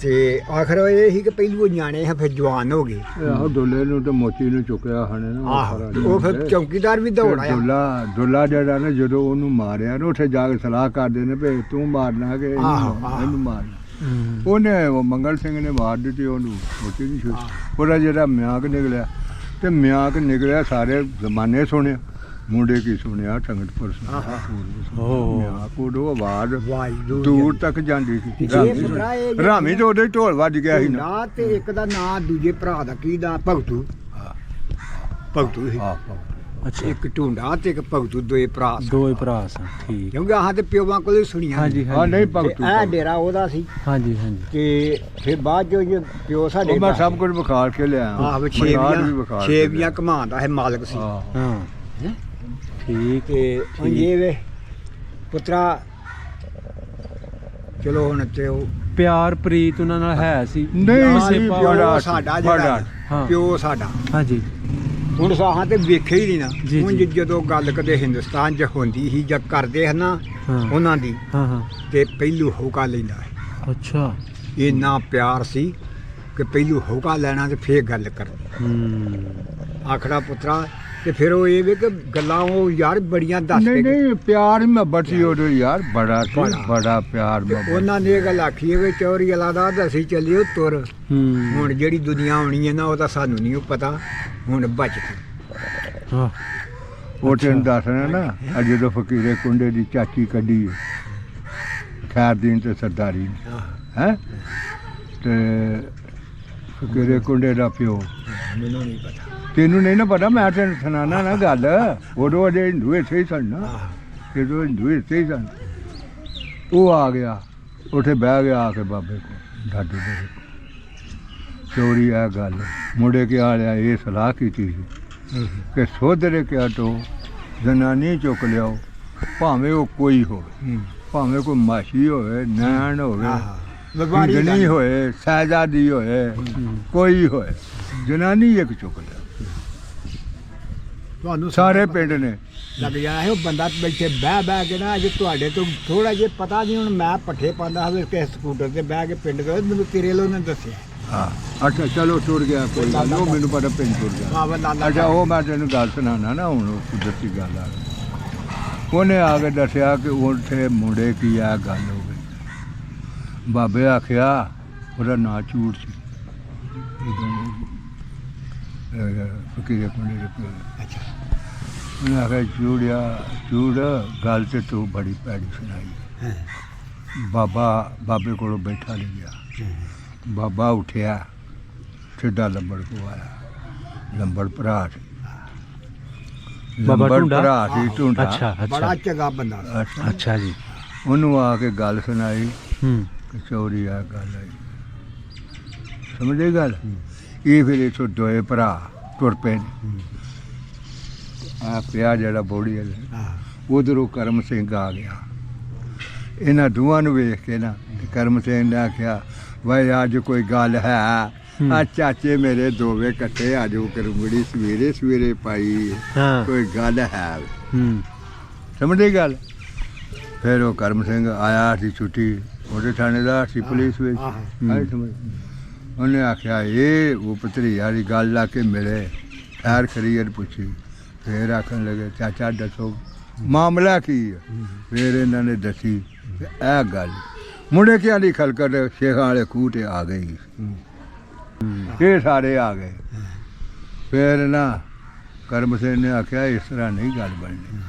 ਤੇ ਆਖਰ ਇਹ ਸੀ ਕਿ ਪਹਿਲੂ ਉਹ ਨਿਆਣੇ ਹੈ ਫਿਰ ਜਵਾਨ ਹੋ ਗਏ। ਆਹੋ ਡੋਲੇ ਨੂੰ ਤੇ ਮੋਚੀ ਨੂੰ ਚੁੱਕਿਆ ਹਣੇ ਨਾ। ਆਹੋ ਉਹ ਫਿਰ ਚੌਕੀਦਾਰ ਵੀ ਦੌੜ ਆਇਆ। ਡੋਲਾ ਜਿਹੜਾ ਨਾ ਜਦੋਂ ਉਹਨੂੰ ਮਾਰਿਆ ਨਾ ਉੱਥੇ ਜਾ ਕੇ ਸਲਾਹ ਕਰਦੇ ਨੇ ਵੀ ਤੂੰ ਮਾਰਨਾ ਕਿ ਇਹਨੂੰ ਮਾਰਨਾ। ਉਹਨੇ ਉਹ ਮੰਗਲ ਸਿੰਘ ਨੇ ਮਾਰ ਦਿੱਤੀ ਉਹਨੂੰ, ਮੋਚੀ ਨਹੀਂ ਛੁੱਟੀ। ਉਹਦਾ ਜਿਹੜਾ ਮਿਆਂਕ ਨਿਕਲਿਆ ਤੇ ਮਿਆਂਕ ਨਿਕਲਿਆ ਸਾਰੇ ਜ਼ਮਾਨੇ ਸੁਣਿਆ, ਮੁੰਡੇ ਕੀ ਸੁਣਿਆ ਸੰਗਤਪੁਰ ਮਿਆਂਕ ਉਦੋਂ ਆਵਾਜ਼ ਦੂਰ ਤੱਕ ਜਾਂਦੀ ਸੀ। ਰਾਮੀ ਤੇ ਉਹਦੇ ਢੋਲ ਵੱਜ ਗਿਆ ਸੀ ਨਾ। ਤੇ ਇੱਕ ਦਾ ਨਾਂ ਦੂਜੇ ਭਰਾ ਦਾ ਕੀ ਦਾ ਭਗਤੂ, ਭਗਤੂ ਸੀ। ਅੱਛਾ ਇੱਕ ਢੂੰਡਾ ਤੇ ਇੱਕ ਭਗਤੂ, ਦੋਏ ਭਰਾ ਸਨ। ਦੋ ਹੀ ਭਰਾ ਸਨ। ਠੀਕ ਕਿਉਂਕਿ ਆਹ ਤੇ ਪਿਓਾਂ ਕੋਲ ਹੀ ਸੁਣੀਆਂ। ਹਾਂਜੀ ਹਾਂ ਨਹੀਂ ਤੇ ਭਗਤੂ ਇਹ ਡੇਰਾ ਉਹਦਾ ਸੀ। ਹਾਂਜੀ ਹਾਂਜੀ ਤੇ ਫਿਰ ਬਾਅਦ ਜੋ ਜੇ ਪਿਓ ਸਾਡੇ ਮੈਂ ਸਭ ਕੁਝ ਵਿਖਾ ਕੇ ਲਿਆ। ਆਹ ਛੇਵੀਆਂ ਘਮਾਉਂਦਾ ਹੈ ਮਾਲਕ ਸੀ। ਹਾਂ ਠੀਕ ਤੇ ਹੁਣ ਇਹ ਵੇ ਪੁੱਤਰਾ ਚਲੋ ਹੁਣ ਤੇ ਉਹ ਪਿਆਰ ਪ੍ਰੀਤ ਉਹਨਾਂ ਨਾਲ ਹੈ ਸੀ। ਨਹੀਂ ਕਿਸੇ ਸੀ, ਭਾਵ- ਬੜਾ ਸਾਡਾ ਜਿਹੜਾ ਹਾਂ। ਪਿਓ ਸਾਡਾ ਹਾਂਜੀ ਹੁਣ ਸਾਹਾਂ ਤੇ ਵੇਖਿਆ ਹੀ ਨਹੀਂ ਨਾ। ਜੀ, ਹੁਣ ਜੀ। ਜਦੋਂ ਗੱਲ ਕਦੇ ਹਿੰਦੁਸਤਾਨ 'ਚ ਹੁੰਦੀ ਸੀ ਜਾਂ ਕਰਦੇ ਹਨ ਨਾ ਹਾਂ ਉਹਨਾਂ ਦੀ, ਹਾਂ ਹਾਂ ਤੇ ਪਹਿਲੂ ਹੋਕਾ ਲੈਂਦਾ ਹੈ। ਅੱਛਾ ਇੰਨਾ ਪਿਆਰ ਸੀ ਕਿ ਪਹਿਲੂ ਹੋਕਾ ਲੈਣਾ ਤੇ ਫੇਰ ਗੱਲ ਕਰਨੀ। ਆਖੜਾ ਪੁੱਤਰਾ ਤੇ ਫਿਰ ਉਹ ਇਹ ਵੇ ਕਿ ਗੱਲਾਂ ਉਹ ਯਾਰ ਬੜੀਆਂ ਦੱਸ ਨਹੀਂ ਕੇ ਨਹੀਂ ਪਿਆਰ ਮੈਂ ਬਚੀ ਉਦੋਂ ਯਾਰ ਬੜਾ ਸੀ, ਬੜਾ। ਬੜਾ ਪਿਆਰ ਮੈਂ ਉਹਨਾਂ ਨੇ ਇਹ ਗੱਲ ਆਖੀ ਹੈ ਵੀ ਚੌਰੀ ਅਲਾਦਾ ਅਸੀਂ ਚੱਲਿਓ ਤੁਰ। ਹੁਣ ਜਿਹੜੀ ਦੁਨੀਆ ਆਉਣੀ ਹੈ ਨਾ ਉਹ ਤਾਂ ਸਾਨੂੰ ਨਹੀਂ ਪਤਾ। ਹੁਣ ਬਚ ਕੇ ਹਾਂ ਉਹ ਤੈਨੂੰ ਦੱਸ ਰਿਹਾ ਨਾ ਅੱਜ ਜਦੋਂ ਫਕੀਰੇ ਕੁੰਡੇ ਦੀ ਚਾਚੀ ਕੱਢੀ ਖੈਰਦੀਨ ਤੇ ਸਰਦਾਰੀ ਹੈ ਤੇ ਫਕੀਰੇ ਕੁੰਡੇ ਦਾ ਪਿਓ ਮੈਨੂੰ ਨਹੀਂ ਪਤਾ। ਤੈਨੂੰ ਨਹੀਂ ਨਾ ਪਤਾ, ਮੈਂ ਤੈਨੂੰ ਸੁਣਾਣਾ ਨਾ ਗੱਲ। ਉਦੋਂ ਅਜੇ ਹਿੰਦੂ ਇੱਥੇ ਹੀ ਸਨ ਨਾ, ਜਦੋਂ ਹਿੰਦੂ ਇੱਥੇ ਹੀ ਸਨ। ਉਹ ਆ ਗਿਆ ਉੱਥੇ ਬਹਿ ਗਿਆ ਆ ਕੇ ਬਾਬੇ ਕੋਲ, ਦਾਦੇ ਦੇ ਚੋਰੀ ਆ ਗੱਲ ਮੁੰਡੇ ਕੇ ਆ ਲਿਆ। ਇਹ ਸਲਾਹ ਕੀਤੀ ਸੀ ਕਿ ਸੋਧਰੇ ਕਿਆ ਤੋਂ ਜਨਾਨੀ ਚੁੱਕ ਲਿਆਓ, ਭਾਵੇਂ ਉਹ ਕੋਈ ਹੋਵੇ, ਭਾਵੇਂ ਕੋਈ ਮਾਸ਼ੀ ਹੋਵੇ, ਨੈਣ ਹੋਵੇ, ਗਣੀ ਹੋਏ, ਸਹਿਜਾਦੀ ਹੋਏ, ਕੋਈ ਹੋਏ, ਜਨਾਨੀ ਇੱਕ ਚੁੱਕ ਲਿਆ। ਤੁਹਾਨੂੰ ਸਾਰੇ ਪਿੰਡ ਨੇ ਲੱਗ ਜਾਣਾ ਹੈ ਉਹ ਬੰਦਾ ਬੈਠੇ ਬਹਿ ਕੇ ਨਾ ਅਜੇ ਤੁਹਾਡੇ ਤੋਂ ਥੋੜਾ ਜਿਹਾ ਪਤਾ ਨਹੀਂ। ਹੁਣ ਮੈਂ ਪੱਠੇ ਪਾਉਂਦਾ ਹੋਵੇ ਕਿਸੇ ਸਕੂਟਰ ਤੇ ਬਹਿ ਕੇ ਪਿੰਡ ਦੇ ਮੈਨੂੰ ਤੇਰੇ ਲੋ ਨੇ ਦੱਸਿਆ। ਹਾਂ ਅੱਛਾ ਚਲੋ ਟੁਰ ਗਿਆ ਕੋਈ ਗੱਲ ਨਹੀਂ, ਉਹ ਮੈਨੂੰ ਪਤਾ ਪਿੰਡ ਟੁਰ ਗਿਆ। ਅੱਛਾ ਉਹ ਮੈਂ ਤੈਨੂੰ ਗੱਲ ਸੁਣਾਉਣਾ ਨਾ ਹੁਣ, ਉਹ ਕੁਦਰਤੀ ਗੱਲ ਆ। ਉਹਨੇ ਆ ਕੇ ਦੱਸਿਆ ਕਿ ਉੱਥੇ ਮੁੰਡੇ ਕੀ ਆ ਗੱਲ ਹੋ ਗਈ। ਬਾਬੇ ਆਖਿਆ ਉਹਦਾ ਨਾਂ ਝੂਠ ਸੀ, ਫਕੀਰੇ ਕੁੰਡੇ ਦੇ ਪਿਓ ਦਾ। ਅੱਛਾ ਉਹਨੇ ਆਖਿਆ ਝੂੜਿਆ ਝੂੜ ਗੱਲ ਤੇ ਤੂੰ ਬੜੀ ਭੈੜੀ ਸੁਣਾਈ। ਬਾਬੇ ਕੋਲੋਂ ਬੈਠਾ ਨਹੀਂ ਗਿਆ। ਬਾਬਾ ਉੱਠਿਆ, ਸਿੱਧਾ ਲੱਭੜ ਕੋ ਆਇਆ। ਲੰਬੜ ਭਰਾ ਸੀ ਬਾਬਾ ਲੰਬੜ ਢੂੰਡਾ? ਭਰਾ ਸੀ ਢੂੰਡਾ। ਅੱਛਾ ਬੜਾ ਅੱਛਾ ਚੰਗਾ ਬੰਦਾ ਸੀ। ਅੱਛਾ। ਅੱਛਾ ਜੀ। ਉਹਨੂੰ ਆ ਕੇ ਗੱਲ ਸੁਣਾਈ ਹੂੰ ਕਿ ਚੋਰੀ ਆ ਗੱਲ ਆਈ, ਸਮਝੇ ਗੱਲ। ਇਹ ਫਿਰ ਇੱਥੋਂ ਦੋਏ ਭਰਾ ਤੁਰ ਪਏ ਨੇ। ਆ ਪਿਆ ਜਿਹੜਾ ਬੋੜੀ ਵਾਲੇ, ਹਾਂ ਉਧਰੋਂ ਕਰਮ ਸਿੰਘ ਆ ਗਿਆ। ਇਹਨਾਂ ਦੋਵਾਂ ਨੂੰ ਵੇਖ ਕੇ ਨਾ ਤੇ ਕਰਮ ਸਿੰਘ ਨੇ ਆਖਿਆ, ਵਾਏ ਅੱਜ ਕੋਈ ਗੱਲ ਹੈ? ਆ ਚਾਚੇ ਮੇਰੇ ਦੋਵੇਂ ਇਕੱਠੇ ਆ ਜਾਓ, ਕਰਮੜੀ ਸਵੇਰੇ ਸਵੇਰੇ ਪਾਈ, ਹਾਂ ਕੋਈ ਗੱਲ ਹੈ? ਹੂੰ ਸਮਝੇ ਗੱਲ। ਫਿਰ ਉਹ ਕਰਮ ਸਿੰਘ ਆਇਆ ਸੀ ਛੁੱਟੀ, ਉਹਦੇ ਥਾਣੇਦਾਰ ਸੀ ਪੁਲਿਸ ਵਿੱਚ। ਆਏ ਸਮਝ। ਉਹਨੇ ਆਖਿਆ ਇਹ ਉਹ ਭਤਰੀਆ ਦੀ ਗੱਲ ਲਾ ਕੇ ਮਿਲੇ, ਖੈਰ ਖਰੀਅਤ ਪੁੱਛੀ। ਫਿਰ ਆਖਣ ਲੱਗੇ ਚਾਚਾ ਦੱਸੋ ਮਾਮਲਾ ਕੀ ਹੈ। ਫਿਰ ਇਹਨਾਂ ਨੇ ਦੱਸੀ ਕਿ ਇਹ ਗੱਲ ਮੁੰਡੇ ਕਿਆਂ ਦੀ ਖਲਕਤ ਸ਼ੇਖਾਂ ਵਾਲੇ ਖੂਹ 'ਤੇ ਆ ਗਈ। ਇਹ ਸਾਰੇ ਆ ਗਏ। ਫਿਰ ਨਾ ਕਰਮ ਸਿੰਘ ਨੇ ਆਖਿਆ ਇਸ ਤਰ੍ਹਾਂ ਨਹੀਂ ਗੱਲ ਬਣਨੀ,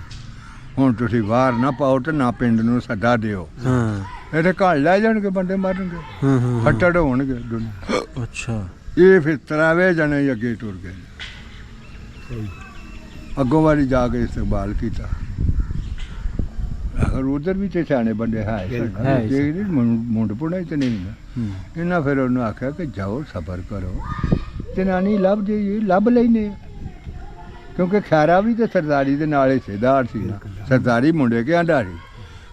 ਹੁਣ ਤੁਸੀਂ ਬਾਹਰ ਨਾ ਪਾਓ ਤੇ ਨਾ ਪਿੰਡ ਨੂੰ ਸੱਦਾ ਦਿਓ, ਹਾਂ ਇਹਦੇ ਘਰ ਲੈ ਜਾਣਗੇ, ਬੰਦੇ ਮਾਰਨਗੇ, ਹਾਂ ਹਾਂ ਫੱਟੜ ਹੋਣਗੇ ਦੁਨੀਆ। ਅੱਛਾ ਇਹ ਫਿਰ ਤਰਾਵੇ ਜਣੇ ਹੀ ਅੱਗੇ ਟੁਰ ਗਏ। ਅੱਗੋਂ ਵਾਰੀ ਜਾ ਕੇ ਇਸਤਕਬਾਲ ਕੀਤਾ। ਅਗਰ ਉਧਰ ਵੀ ਤੇ ਸਿਆਣੇ ਬੰਦੇ ਹੈ ਮੁੰਡ ਪੁਣਾ ਤੇ ਨਹੀਂ ਨਾ। ਹੂੰ ਇਹਨਾਂ ਫਿਰ ਉਹਨੂੰ ਆਖਿਆ ਕਿ ਜਾਓ ਸਬਰ ਕਰੋ, ਜਨਾਨੀ ਲੱਭ ਜਾਈਏ, ਲੱਭ ਲੈਨੇ, ਕਿਉਂਕਿ ਖੈਰਾ ਵੀ ਤੇ ਸਰਦਾਰੀ ਦੇ ਨਾਲ ਹਿੱਸੇਦਾਰ ਸੀ ਨਾ। ਸਰਦਾਰੀ ਮੁੰਡੇ ਕੇ ਆਂਡਾਰੀ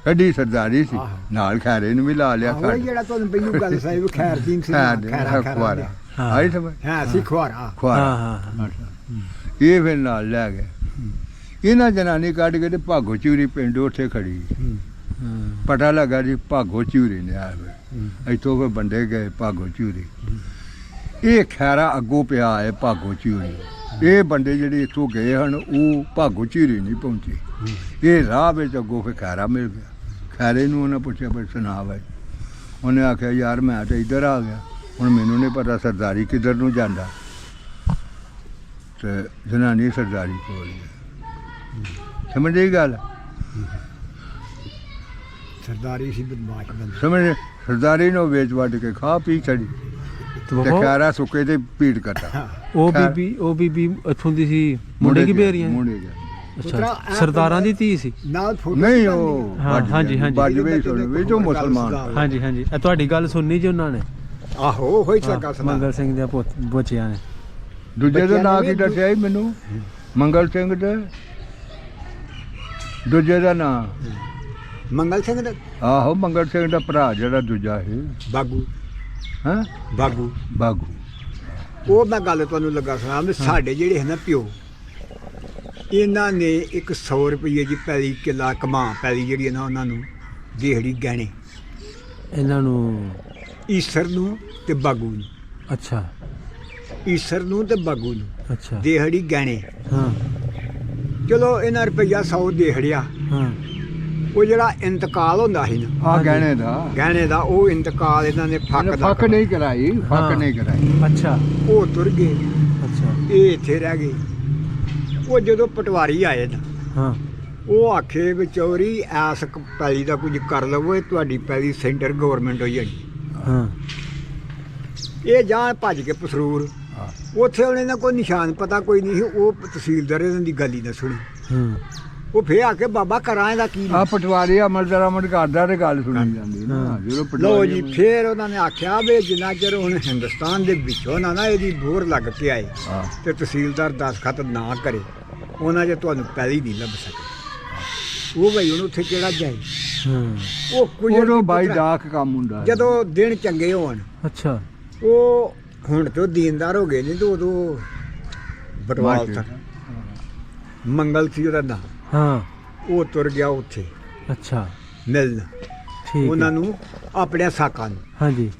ਕੱਢੀ ਸਰਦਾਰੀ ਸੀ, ਨਾਲ ਖੈਰੇ ਨੂੰ ਵੀ ਲਾ ਲਿਆ। ਉਹ ਜਿਹੜਾ ਤੁਹਾਨੂੰ ਪਹਿਲੂ ਗੱਲ ਸਾਹਿਬ ਖੈਰਦੀਨ ਸੀ, ਖੁਆਰਾ ਆਈ ਸਮਝ। ਹਾਂ ਸੀ ਖੁਆਰਾ ਖੁਆਰਾ ਹਾਂ ਇਹ ਫਿਰ ਨਾਲ ਲੈ ਗਏ। ਇਹਨਾਂ ਜਨਾਨੀ ਕੱਢ ਕੇ ਤੇ ਭਾਗੋ ਚੂਰੀ ਪਿੰਡ ਉੱਥੇ ਖੜੀ। ਪਤਾ ਲੱਗਾ ਜੀ ਭਾਗੋ ਚੂਰੀ ਨੇ ਆ ਫਿਰ ਇੱਥੋਂ ਫਿਰ ਬੰਦੇ ਗਏ ਭਾਗੋ ਚੂਰੀ। ਇਹ ਖੈਰਾ ਅੱਗੋਂ ਪਿਆ ਹੈ ਭਾਗੋ ਚੂਰੀ। ਇਹ ਬੰਦੇ ਜਿਹੜੇ ਇੱਥੋਂ ਗਏ ਹਨ ਉਹ ਭਾਗੋ ਚੂਰੀ ਨਹੀਂ ਪਹੁੰਚੇ। ਇਹ ਰਾਹ ਵਿੱਚ ਅੱਗੋਂ ਫਿਰ ਖੈਰਾ ਮਿਲ ਗਿਆ। ਖੈਰੇ ਨੂੰ ਉਹਨੇ ਪੁੱਛਿਆ ਬਈ ਸੁਣਾ ਬਾਈ। ਉਹਨੇ ਆਖਿਆ ਯਾਰ ਮੈਂ ਤਾਂ ਇੱਧਰ ਆ ਗਿਆ, ਹੁਣ ਮੈਨੂੰ ਨਹੀਂ ਪਤਾ ਸਰਦਾਰੀ ਕਿੱਧਰ ਨੂੰ ਜਾਂਦਾ। ਤੇ ਜਨਾਨੀ ਸਰਦਾਰੀ ਕੋਲ ਸਮਝੇ ਗੱਲ। ਸਰਦਾਰੀ ਸੀ ਬਦਮਾਸ਼ ਬੰਦਾ। ਸਮਝ ਸਰਦਾਰੀ ਨੂੰ ਵੇਚ ਵੱਢ ਕੇ ਖਾ ਪੀ ਛੜੀ ਤੇ ਖਾਰਾ ਸੁੱਕੇ ਤੇ ਪੀੜ ਕੱਟਾ। ਉਹ ਬੀਬੀ ਇੱਥੋਂ ਦੀ ਸੀ ਮੁੰਡੇ ਕੀ ਬੇਰੀਆਂ? ਮੁੰਡੇ ਗਿਆ। ਅੱਛਾ ਸਰਦਾਰਾਂ ਦੀ ਧੀ ਸੀ? ਨਾਲ ਫੋਟੋ ਨਹੀਂ ਉਹ ਹਾਂ, ਹਾਂਜੀ, ਹਾਂਜੀ। ਬਾਜਵੇ ਸੁਣ ਵਿੱਚ ਉਹ ਮੁਸਲਮਾਨ। ਹਾਂਜੀ ਹਾਂਜੀ ਇਹ ਤੁਹਾਡੀ ਗੱਲ ਸੁਣਨੀ ਜੀ ਉਹਨਾਂ ਨੇ? ਆਹੋ ਹੋਈ ਲੱਗਾ ਸੁਣਾ। ਮੰਗਲ ਸਿੰਘ ਦੇ ਬੱਚਿਆਂ ਨੇ। ਦੂਜੇ ਦਾ ਨਾਂ ਕੀ ਦੱਸਿਆ ਸੀ ਮੈਨੂੰ? ਮੰਗਲ ਸਿੰਘ ਤੇ ਦੂਜੇ ਦਾ ਨਾਂ ਮੰਗਲ ਸਿੰਘ ਦਾ ਆਹੋ ਮੰਗਲ ਸਿੰਘ ਦਾ ਭਰਾ ਜਿਹੜਾ ਦੂਜਾ ਸੀ ਬਾਗੂ। ਹਾਂ ਬਾਗੂ ਬਾਗੂ। ਉਹ ਮੈਂ ਗੱਲ ਤੁਹਾਨੂੰ ਲੱਗਾ ਸੁਣਾ ਵੀ ਸਾਡੇ ਜਿਹੜੇ ਹੈ ਨਾ ਪਿਓ, ਇਹਨਾਂ ਨੇ ਇੱਕ 100 ਰੁਪਏ ਦੀ ਪੈਲੀ ਕਿੱਲਾ ਕਮਾ ਪੈਲੀ ਜਿਹੜੀ ਹੈ ਨਾ ਉਹਨਾਂ ਨੂੰ ਦਿਹਾੜੀ ਗਹਿਣੇ ਇਹਨਾਂ ਨੂੰ ਈਸਰ ਨੂੰ ਤੇ ਬਾਗੂ ਨੂੰ। ਅੱਛਾ ਈਸਰ ਨੂੰ ਤੇ ਬਾਗੂ ਨੂੰ ਅੱਛਾ ਦਿਹਾੜੀ ਗਹਿਣੇ। ਹਾਂ ਚਲੋ ਇਹਨਾਂ ਰੁਪਈਆ 100 ਦਿਹਾੜਿਆ। ਹਾਂ ਉਹ ਜਿਹੜਾ ਇੰਤਕਾਲ ਹੁੰਦਾ ਸੀ ਨਾ ਆ ਗਹਿਣੇ ਦਾ ਗਹਿਣੇ ਦਾ, ਉਹ ਇੰਤਕਾਲ ਇਹਨਾਂ ਨੇ ਫੱਕ ਦਾ ਫੱਕ ਨਹੀਂ ਕਰਾਈ, ਫੱਕ ਨਹੀਂ ਕਰਾਈ। ਅੱਛਾ ਉਹ ਤੁਰ ਗਏ, ਅੱਛਾ ਇਹ ਇੱਥੇ ਰਹਿ ਗਏ। ਉਹ ਜਦੋਂ ਪਟਵਾਰੀ ਆਏ ਨਾ ਹਾਂ ਉਹ ਆਖੇ ਵੀ ਚੋਰੀ ਐਸ ਪੈਲੀ ਦਾ ਕੁਝ ਕਰ ਲਵੋ, ਇਹ ਤੁਹਾਡੀ ਪੈਲੀ ਸੈਂਟਰ ਗਵਰਨਮੈਂਟ ਹੋ ਜਾਣੀ। ਹਾਂ ਇਹ ਜਾਂ ਭੱਜ ਕੇ ਪਸਰੂਰ। ਉੱਥੇ ਉਹਨੇ ਨਾ ਕੋਈ ਨਿਸ਼ਾਨ ਪਤਾ ਕੋਈ ਨਹੀਂ ਸੀ। ਉਹ ਤਹਿਸੀਲਦਾਰ ਇਹਨਾਂ ਦੀ ਗੱਲ ਹੀ ਨਾ ਸੁਣੀ। ਹਾਂ ਉਹ ਫੇਰ ਆ ਕੇ ਬਾਬਾ ਕਰਾਂ ਇਹਦਾ ਕੀ ਆ ਪਟਵਾਰੀ ਅਮਲ ਕਰਦਾ ਤੇ ਗੱਲ ਸੁਣੀ ਜਾਂਦੀ ਨਾ ਜਦੋਂ ਲੋ ਪਟਵਾਰੀ ਜੀ। ਫੇਰ ਉਹਨਾਂ ਨੇ ਆਖਿਆ ਵੀ ਜਿੰਨਾ ਚਿਰ ਹੁਣ ਹਿੰਦੁਸਤਾਨ ਦੇ ਵਿੱਚੋਂ ਨਾ ਇਹਦੀ ਬੋਰ ਲੱਗ ਕੇ ਆਏ ਹਾਂ। ਤੇ ਤਹਿਸੀਲਦਾਰ ਦਸਖਤ ਨਾ ਕਰੇ, ਉਹਨਾਂ 'ਚ ਤੁਹਾਨੂੰ ਪੈਲੀ ਨਹੀਂ ਲੱਭ ਸਕਦੀ। ਉਹ ਬਈ ਹੁਣ ਉੱਥੇ ਕਿਹੜਾ ਜਾਏ। ਹਾਂ ਉਹ ਕੁਝ ਉਦੋਂ ਬਾਈ ਡਾਕ ਕੰਮ ਹੁੰਦਾ ਸੀ। ਜਦੋਂ ਦਿਨ ਚੰਗੇ ਹੋਣ, ਅੱਛਾ ਉਹ ਹੁਣ ਤੋਂ ਦੀਨਦਾਰ ਹੋ ਗਏ ਨਹੀਂ ਤੇ ਉਦੋਂ ਬਟਵਾਲ ਤੱਕ ਮੰਗਲ ਸੀ ਉਹਦਾ ਨਾਂ। ਹਾਂ ਉਹ ਤੁਰ ਗਿਆ ਉੱਥੇ ਅੱਛਾ ਮਿਲਣ ਠੀਕ ਉਹਨਾਂ ਹੈ। ਨੂੰ ਆਪਣੇ ਸਾਕਾਂ ਨੂੰ। ਹਾਂਜੀ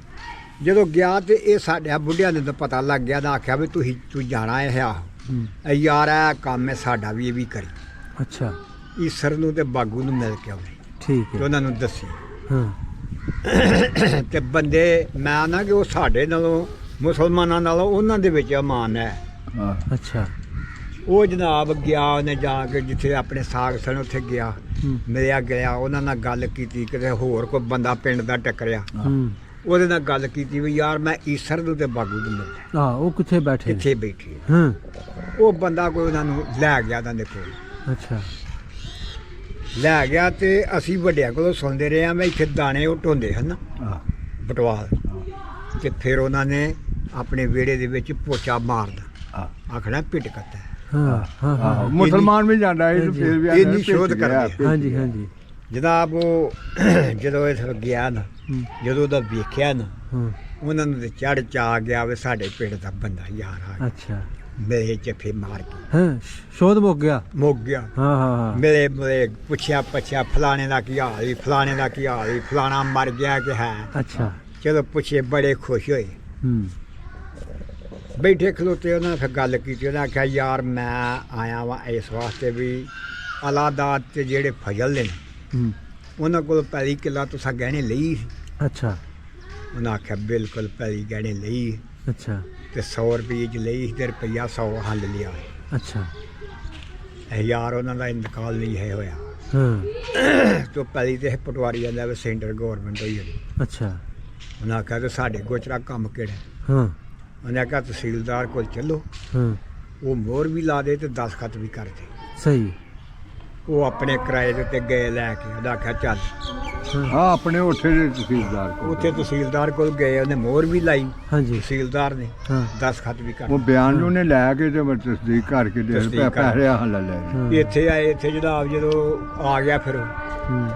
ਜਦੋਂ ਗਿਆ ਤੇ ਇਹ ਸਾਡਿਆਂ ਬੁੱਢਿਆਂ ਨੂੰ ਤਾਂ ਪਤਾ ਲੱਗ ਗਿਆ ਤਾਂ ਆਖਿਆ ਵੀ ਤੂੰ ਜਾਣਾ ਹੈ ਆ ਹੂੰ, ਯਾਰ ਇਹ ਕੰਮ ਹੈ ਸਾਡਾ ਵੀ, ਇਹ ਵੀ ਕਰੀ। ਅੱਛਾ ਈਸਰ ਨੂੰ ਤੇ ਬਾਗੂ ਨੂੰ ਮਿਲ ਕੇ ਆਉਣੇ ਠੀਕ ਤੇ ਹੈ। ਉਹਨਾਂ ਨੂੰ ਦੱਸੀ। ਹਾਂ ਤੇ ਬੰਦੇ ਮੈਂ ਨਾ ਕਿ ਉਹ ਸਾਡੇ ਨਾਲੋਂ ਮੁਸਲਮਾਨਾਂ ਨਾਲੋਂ ਉਹਨਾਂ ਦੇ ਵਿੱਚ ਅਮਾਨ ਹੈ। ਹਾਂ। ਅੱਛਾ ਉਹ ਜਨਾਬ ਗਿਆ, ਉਹਨੇ ਜਾ ਕੇ ਜਿੱਥੇ ਆਪਣੇ ਸਾਗ ਸਨ ਉੱਥੇ ਗਿਆ, ਹੂੰ, ਮਿਲਿਆ ਗਿਆ, ਉਹਨਾਂ ਨਾਲ ਗੱਲ ਕੀਤੀ। ਕਿਤੇ ਹੋਰ ਕੋਈ ਬੰਦਾ ਪਿੰਡ ਦਾ ਟੱਕਰਿਆ, ਹੂੰ ਉਹਦੇ ਨਾਲ ਗੱਲ ਕੀਤੀ ਵੀ ਯਾਰ ਮੈਂ ਈਸਰ ਨੂੰ ਤੇ ਬਾਗੂ ਨੂੰ ਮਿਲਣਾ ਹਾਂ ਉਹ ਕਿੱਥੇ ਬੈਠੇ ਨੇ? ਕਿੱਥੇ ਬੈਠੇ ਹਾਂ ਉਹ ਬੰਦਾ ਕੋਈ ਉਹਨਾਂ ਨੂੰ ਲੈ ਗਿਆ ਉਹਨਾਂ ਦੇ ਕੋਲ ਅੱਛਾ ਲੈ ਗਿਆ ਤੇ ਅਸੀਂ ਵੱਡਿਆਂ ਕੋਲੋਂ ਸੁਣਦੇ ਰਹੇ ਆ ਮੈਂ ਇੱਥੇ ਦਾਣੇ ਉਹ ਢੋਂਦੇ ਹਨ ਆਹ, ਬਟਵਾਲ ਤੇ ਫਿਰ ਉਹਨਾਂ ਨੇ ਆਪਣੇ ਵਿਹੜੇ ਦੇ ਵਿੱਚ ਪੋਚਾ ਮਾਰਦਾ ਆਹ, ਆਖਣਾ ਪਿੱਟ ਕੱਤਾ ਹਾਂ ਹਾਂ ਹਾਂ ਆਹ, ਮੁਸਲਮਾਨ ਵੀ ਜਾਂਦਾ ਇਹ ਹਾਂਜੀ। ਫਿਰ ਵੀ ਇੰਨੀ ਆਂਦਾ ਸ਼ੋਧ ਭੇਜ ਗਿਆ, ਕਰਦੇ ਆ। ਭੇਜ ਹਾਂਜੀ ਗਿਆ। ਹਾਂਜੀ ਜਨਾਬ ਉਹ ਜਦੋਂ ਇਹ ਗਿਆ ਨਾ ਹੂੰ, ਜਦੋਂ ਉਹਦਾ ਵੇਖਿਆ ਨਾ ਹਾਂ ਉਹਨਾਂ ਨੂੰ ਤੇ ਚੜ ਚਾ ਗਿਆ ਵੀ ਸਾਡੇ ਪਿੰਡ ਦਾ ਬੰਦਾ ਯਾਰ ਆ ਗਿਆ। ਅੱਛਾ ਮੇਰੇ ਜੱਫੇ ਮਾਰ ਕੇ ਹਾਂ ਸ਼ੋਧ ਮੁੱਕ ਗਿਆ ਮੁੱਕ ਗਿਆ ਹਾਂ ਹਾਂ ਹਾਂ ਮੇਰੇ ਪੁੱਛਿਆ ਪੱਛਿਆ ਫਲਾਣੇ ਦਾ ਕੀ ਹਾਲ ਈ ਫਲਾਣੇ ਦਾ ਕੀ ਹਾਲ ਈ ਫਲਾਣਾ ਮਰ ਗਿਆ ਕਿ ਹੈ ਅੱਛਾ ਚਲੋ ਪੁੱਛੇ ਬੜੇ ਖੁਸ਼ ਹੋਏ ਹੂੰ ਬੈਠੇ ਖਲੋਤੇ ਉਹਨਾਂ ਨੇ ਫਿਰ ਗੱਲ ਕੀਤੀ ਉਹਨਾਂ ਆਖਿਆ ਯਾਰ ਮੈਂ ਆਇਆ ਵਾਂ ਇਸ ਵਾਸਤੇ ਵੀ ਅਲਾਦਾਤ ਤੇ ਜਿਹੜੇ ਫਜ਼ਲ ਨੇ ਹੂੰ ਉਹਨਾਂ ਕੋਲ ਪੈਲੀ ਕਿੱਲਾ ਤੁਸੀਂ ਗਹਿਣੇ ਲਈ ਸੀ ਅੱਛਾ ਉਹਨਾਂ ਆਖਿਆ ਬਿਲਕੁਲ ਪੈਲੀ ਗਹਿਣੇ ਲਈ ਅੱਛਾ ਤੇ 100 ਰੁਪਏ ਚ ਲਈ ਸੀ ਤੇ ਰੁਪਈਆ 100 ਹੱਲ ਲਿਆ ਅੱਛਾ ਇਹ ਯਾਰ ਉਹਨਾਂ ਦਾ ਇੰਤਕਾਲ ਨਹੀਂ ਹੈ ਹੋਇਆ ਹਾਂ ਤੋ ਪੈਲੀ ਤੇ ਪਟਵਾਰੀ ਜਾਂਦਾ ਵੀ ਸੈਂਟਰ ਗਵਰਨਮੈਂਟ ਹੋਈ ਹੈ ਅੱਛਾ ਉਹਨਾਂ ਆਖਿਆ ਤੇ ਸਾਡੇ ਗੋਚਰਾ ਕੰਮ ਕਿਹੜਾ ਹਾਂ ਉਹਨੇ ਆਖਿਆ ਤਹਿਸੀਲਦਾਰ ਕੋਲ ਚੱਲੋ ਹਾਂ ਉਹ ਮੋਹਰ ਵੀ ਲਾ ਦੇ ਤੇ ਦਸਖਤ ਵੀ ਕਰ ਦੇ ਸਹੀ ਉਹ ਆਪਣੇ ਕਿਰਾਏ ਦੇ ਉੱਤੇ ਗਏ ਲੈ ਕੇ ਉਹਦਾ ਆਖਿਆ ਚੱਲ ਹਾਂ ਆਪਣੇ ਉੱਥੇ ਦੇ ਤਹਿਸੀਲਦਾਰ ਕੋਲ। ਉੱਥੇ ਤਹਿਸੀਲਦਾਰ ਕੋਲ ਗਏ ਉਹਨੇ ਮੋਹਰ ਵੀ ਲਾਈ ਹਾਂਜੀ ਤਹਿਸੀਲਦਾਰ ਨੇ ਹਾਂ ਦਸਖਤ ਵੀ ਕਰ ਉਹ ਬਿਆਨ ਨੂੰ ਉਹਨੇ ਲੈ ਕੇ ਤੇ ਮੈਂ ਤਸਦੀਕ ਕਰਕੇ ਦੇ ਤਸਦੀਕ ਕਰ- ਪੈਸੇ ਹੱਲ ਲੈ ਹਾਂ, ਇੱਥੇ ਆਏ ਇੱਥੇ ਜਨਾਬ ਜਦੋਂ ਆ ਗਿਆ ਫਿਰ ਉਹ, ਹੂੰ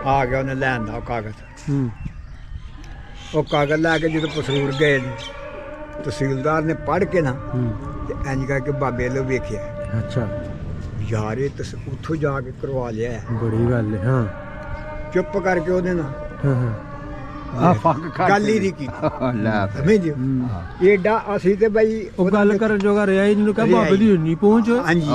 ਆ ਗਿਆ ਉਹਨੇ ਲੈਣ ਦਾ ਉਹ ਕਾਗਜ਼ ਹੂੰ ਉਹ ਕਾਗਜ਼ ਲੈ ਕੇ ਜਦੋਂ ਪਸਰੂਰ ਗਏ ਨੇ ਤਹਿਸੀਲਦਾਰ ਨੇ ਪੜ੍ਹ ਕੇ ਨਾ ਹੂੰ ਤੇ ਇੰਜ ਕਰਕੇ ਬਾਬੇ ਵੱਲੋਂ ਵੇਖਿਆ ਅੱਛਾ ਯਾਰ ਇਹ ਤਾਂ ਉੱਥੋਂ ਜਾ ਕੇ ਕਰਵਾ ਲਿਆ ਹੈ। ਬੜੀ ਗੱਲ ਹੈ ਹਾਂ ਚੁੱਪ ਕਰਕੇ ਉਹਦੇ ਨਾਲ ਹਾਂ ਹਾਂ ਆ ਫੱਕ ਖਾ ਗੱਲ ਹੀ ਨਹੀਂ ਕੀਤੀ ਲੈ ਸਮਝਿਓ ਹੂੰ। ਏਡਾ ਅਸੀਂ ਤੇ ਬਈ ਉਹ ਗੱਲ ਕਰਨ ਜੋਗਾ ਰਿਹਾ ਹੀ ਨਹੀਂ ਕਹ ਰਿਹਾ ਬਾਬੇ ਦੀ ਨਹੀਂ ਪਹੁੰਚ ਹਾਂਜੀ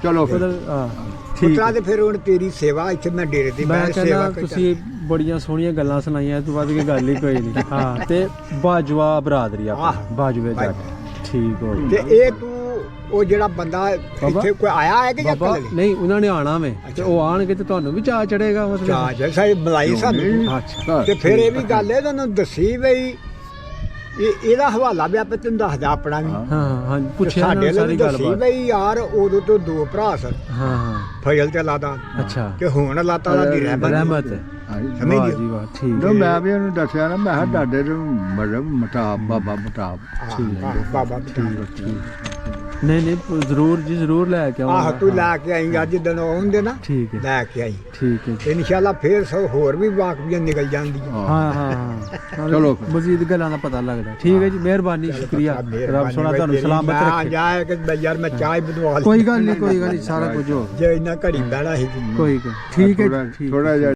ਚਲੋ ਫਿਰ ਹਾਂ ਠੀਕ ਪੁੱਤਰਾ ਹੈ। ਤੇ ਫਿਰ ਹੁਣ ਤੇਰੀ ਸੇਵਾ ਇੱਥੇ ਮੈਂ ਡੇਰੇ ਦੀ ਮੈਂ ਸੇਵਾ ਕਹਿੰਦਾ ਕਰ- ਤੁਸੀਂ ਬੜੀਆਂ ਸੋਹਣੀਆਂ ਗੱਲਾਂ ਸੁਣਾਈਆਂ ਇਹ ਤੋਂ ਵੱਧ ਕੇ ਗੱਲ ਹੀ ਕੋਈ ਨਹੀਂ ਹਾਂ ਤੇ ਬਾਜਵਾ ਬਰਾਦਰੀ ਆਹ, ਆਪਣੀ ਬਾਜਵੇ ਜੱਟ ਠੀਕ ਹੋ ਤੇ ਇਹ ਤੂੰ ਉਹ ਜਿਹੜਾ ਬੰਦਾ ਇੱਥੇ ਕੋਈ ਆਇਆ ਹੈ ਕਿ ਜਾਂ ਬਾਬਾ ਕੱਲ ਨਹੀਂ ਉਹਨਾਂ ਨੇ ਆਣਾ ਵੇ ਤੇ ਉਹ ਆਣਗੇ ਤੇ ਤੁਹਾਨੂੰ ਵੀ ਚਾਹ ਚੜੇਗਾ ਮਤਲਬ ਚਾਹ ਜੈਸਾ ਬੁਲਾਈ ਸਾਨੂੰ ਅੱਛਾ ਤੇ ਫਿਰ ਇਹ ਵੀ ਗੱਲ ਹੈ ਤੁਹਾਨੂੰ ਦੱਸੀ ਬਈ ਇਹਦਾ ਹਵਾਲਾ ਵੀ ਆਪੇ ਤੈਨੂੰ ਦੱਸਦਾ ਆਪਣਾ ਵੀ ਹਾਂ ਹਾਂ ਤੇ ਪੁੱਛਿਆ ਸਾਡੇ ਇਹਨਾਂ ਨੂੰ ਸਾਰੀ ਲਈ ਦੱਸੀ ਗੱਲਬਾਤ ਬਈ ਯਾਰ ਉਦੋਂ ਤੋਂ ਦੋ ਭਰਾ ਸਨ ਹਾਂ ਹਾਂ ਫਜ਼ਲ ਤੇ ਲਾਦਾ ਅੱਛਾ ਤੇ ਹੁਣ ਅੱਲਾਹ ਤਾਲਾ ਦੀ ਰਹਿਮਤ ਰਹਿਮਤ ਸਮਝ ਵਾਹ ਲਿਓ। ਜੀ ਵਾਹ ਠੀਕ ਜਦੋਂ ਹੈ ਮੈਂ ਵੀ ਉਹਨੂੰ ਦੱਸਿਆ ਨਾ ਮੈਂ ਕਿਹਾ ਤੁਹਾਡੇ ਨੂੰ ਮਤਲਬ ਮਟਾਬ ਬਾਬਾ ਮਟਾਬ ਬਾਬਾ ਨਹੀਂ ਨਹੀਂ ਜ਼ਰੂਰ ਜੀ ਜ਼ਰੂਰ ਲੈ ਕੇ ਆਹ ਆਵਾਂਗਾ ਤੂੰ ਲੈ ਕੇ ਆਈ ਅੱਜ ਦਿਨ ਆਉਂਦੇ ਨਾ ਠੀਕ ਹੈ ਲੈ ਕੇ ਆਈ ਠੀਕ ਹੈ ਜੀ। ਇਨਸ਼ਾਅੱਲਾ ਫੇਰ ਸੋ ਹੋਰ ਵੀ ਵਾਕਫੀਆਂ ਨਿਕਲ ਜਾਂਦੀਆਂ ਹਾਂ ਹਾਂ ਹਾਂ ਚਲੋ ਫਿਰ। ਮਜ਼ੀਦ ਗੱਲਾਂ ਦਾ ਪਤਾ ਲੱਗਦਾ ਠੀਕ ਹੈ ਜੀ ਮਿਹਰਬਾਨੀ ਸ਼ੁਕਰੀਆ ਰੱਬ ਸੋਹਣਾ ਤੁਹਾਨੂੰ ਸਲਾਮਤ ਮੈਂ ਰੱਖੇ ਜਾਏ ਕਿ ਯਾਰ ਮੈਂ ਚਾਹ ਹੀ ਬਦਵਾ ਲਈ ਕੋਈ ਗੱਲ ਨਹੀਂ ਸਾਰਾ ਕੁਝ ਹੋ ਜੇ ਇੰਨਾ ਘੜੀ ਬਹਿਣਾ ਸੀ ਕੋਈ ਗੱਲ ਠੀਕ ਹੈ ਥੋੜਾ ਜੀ, ਠੀਕ ਥੋੜਾ ਜਿਹਾ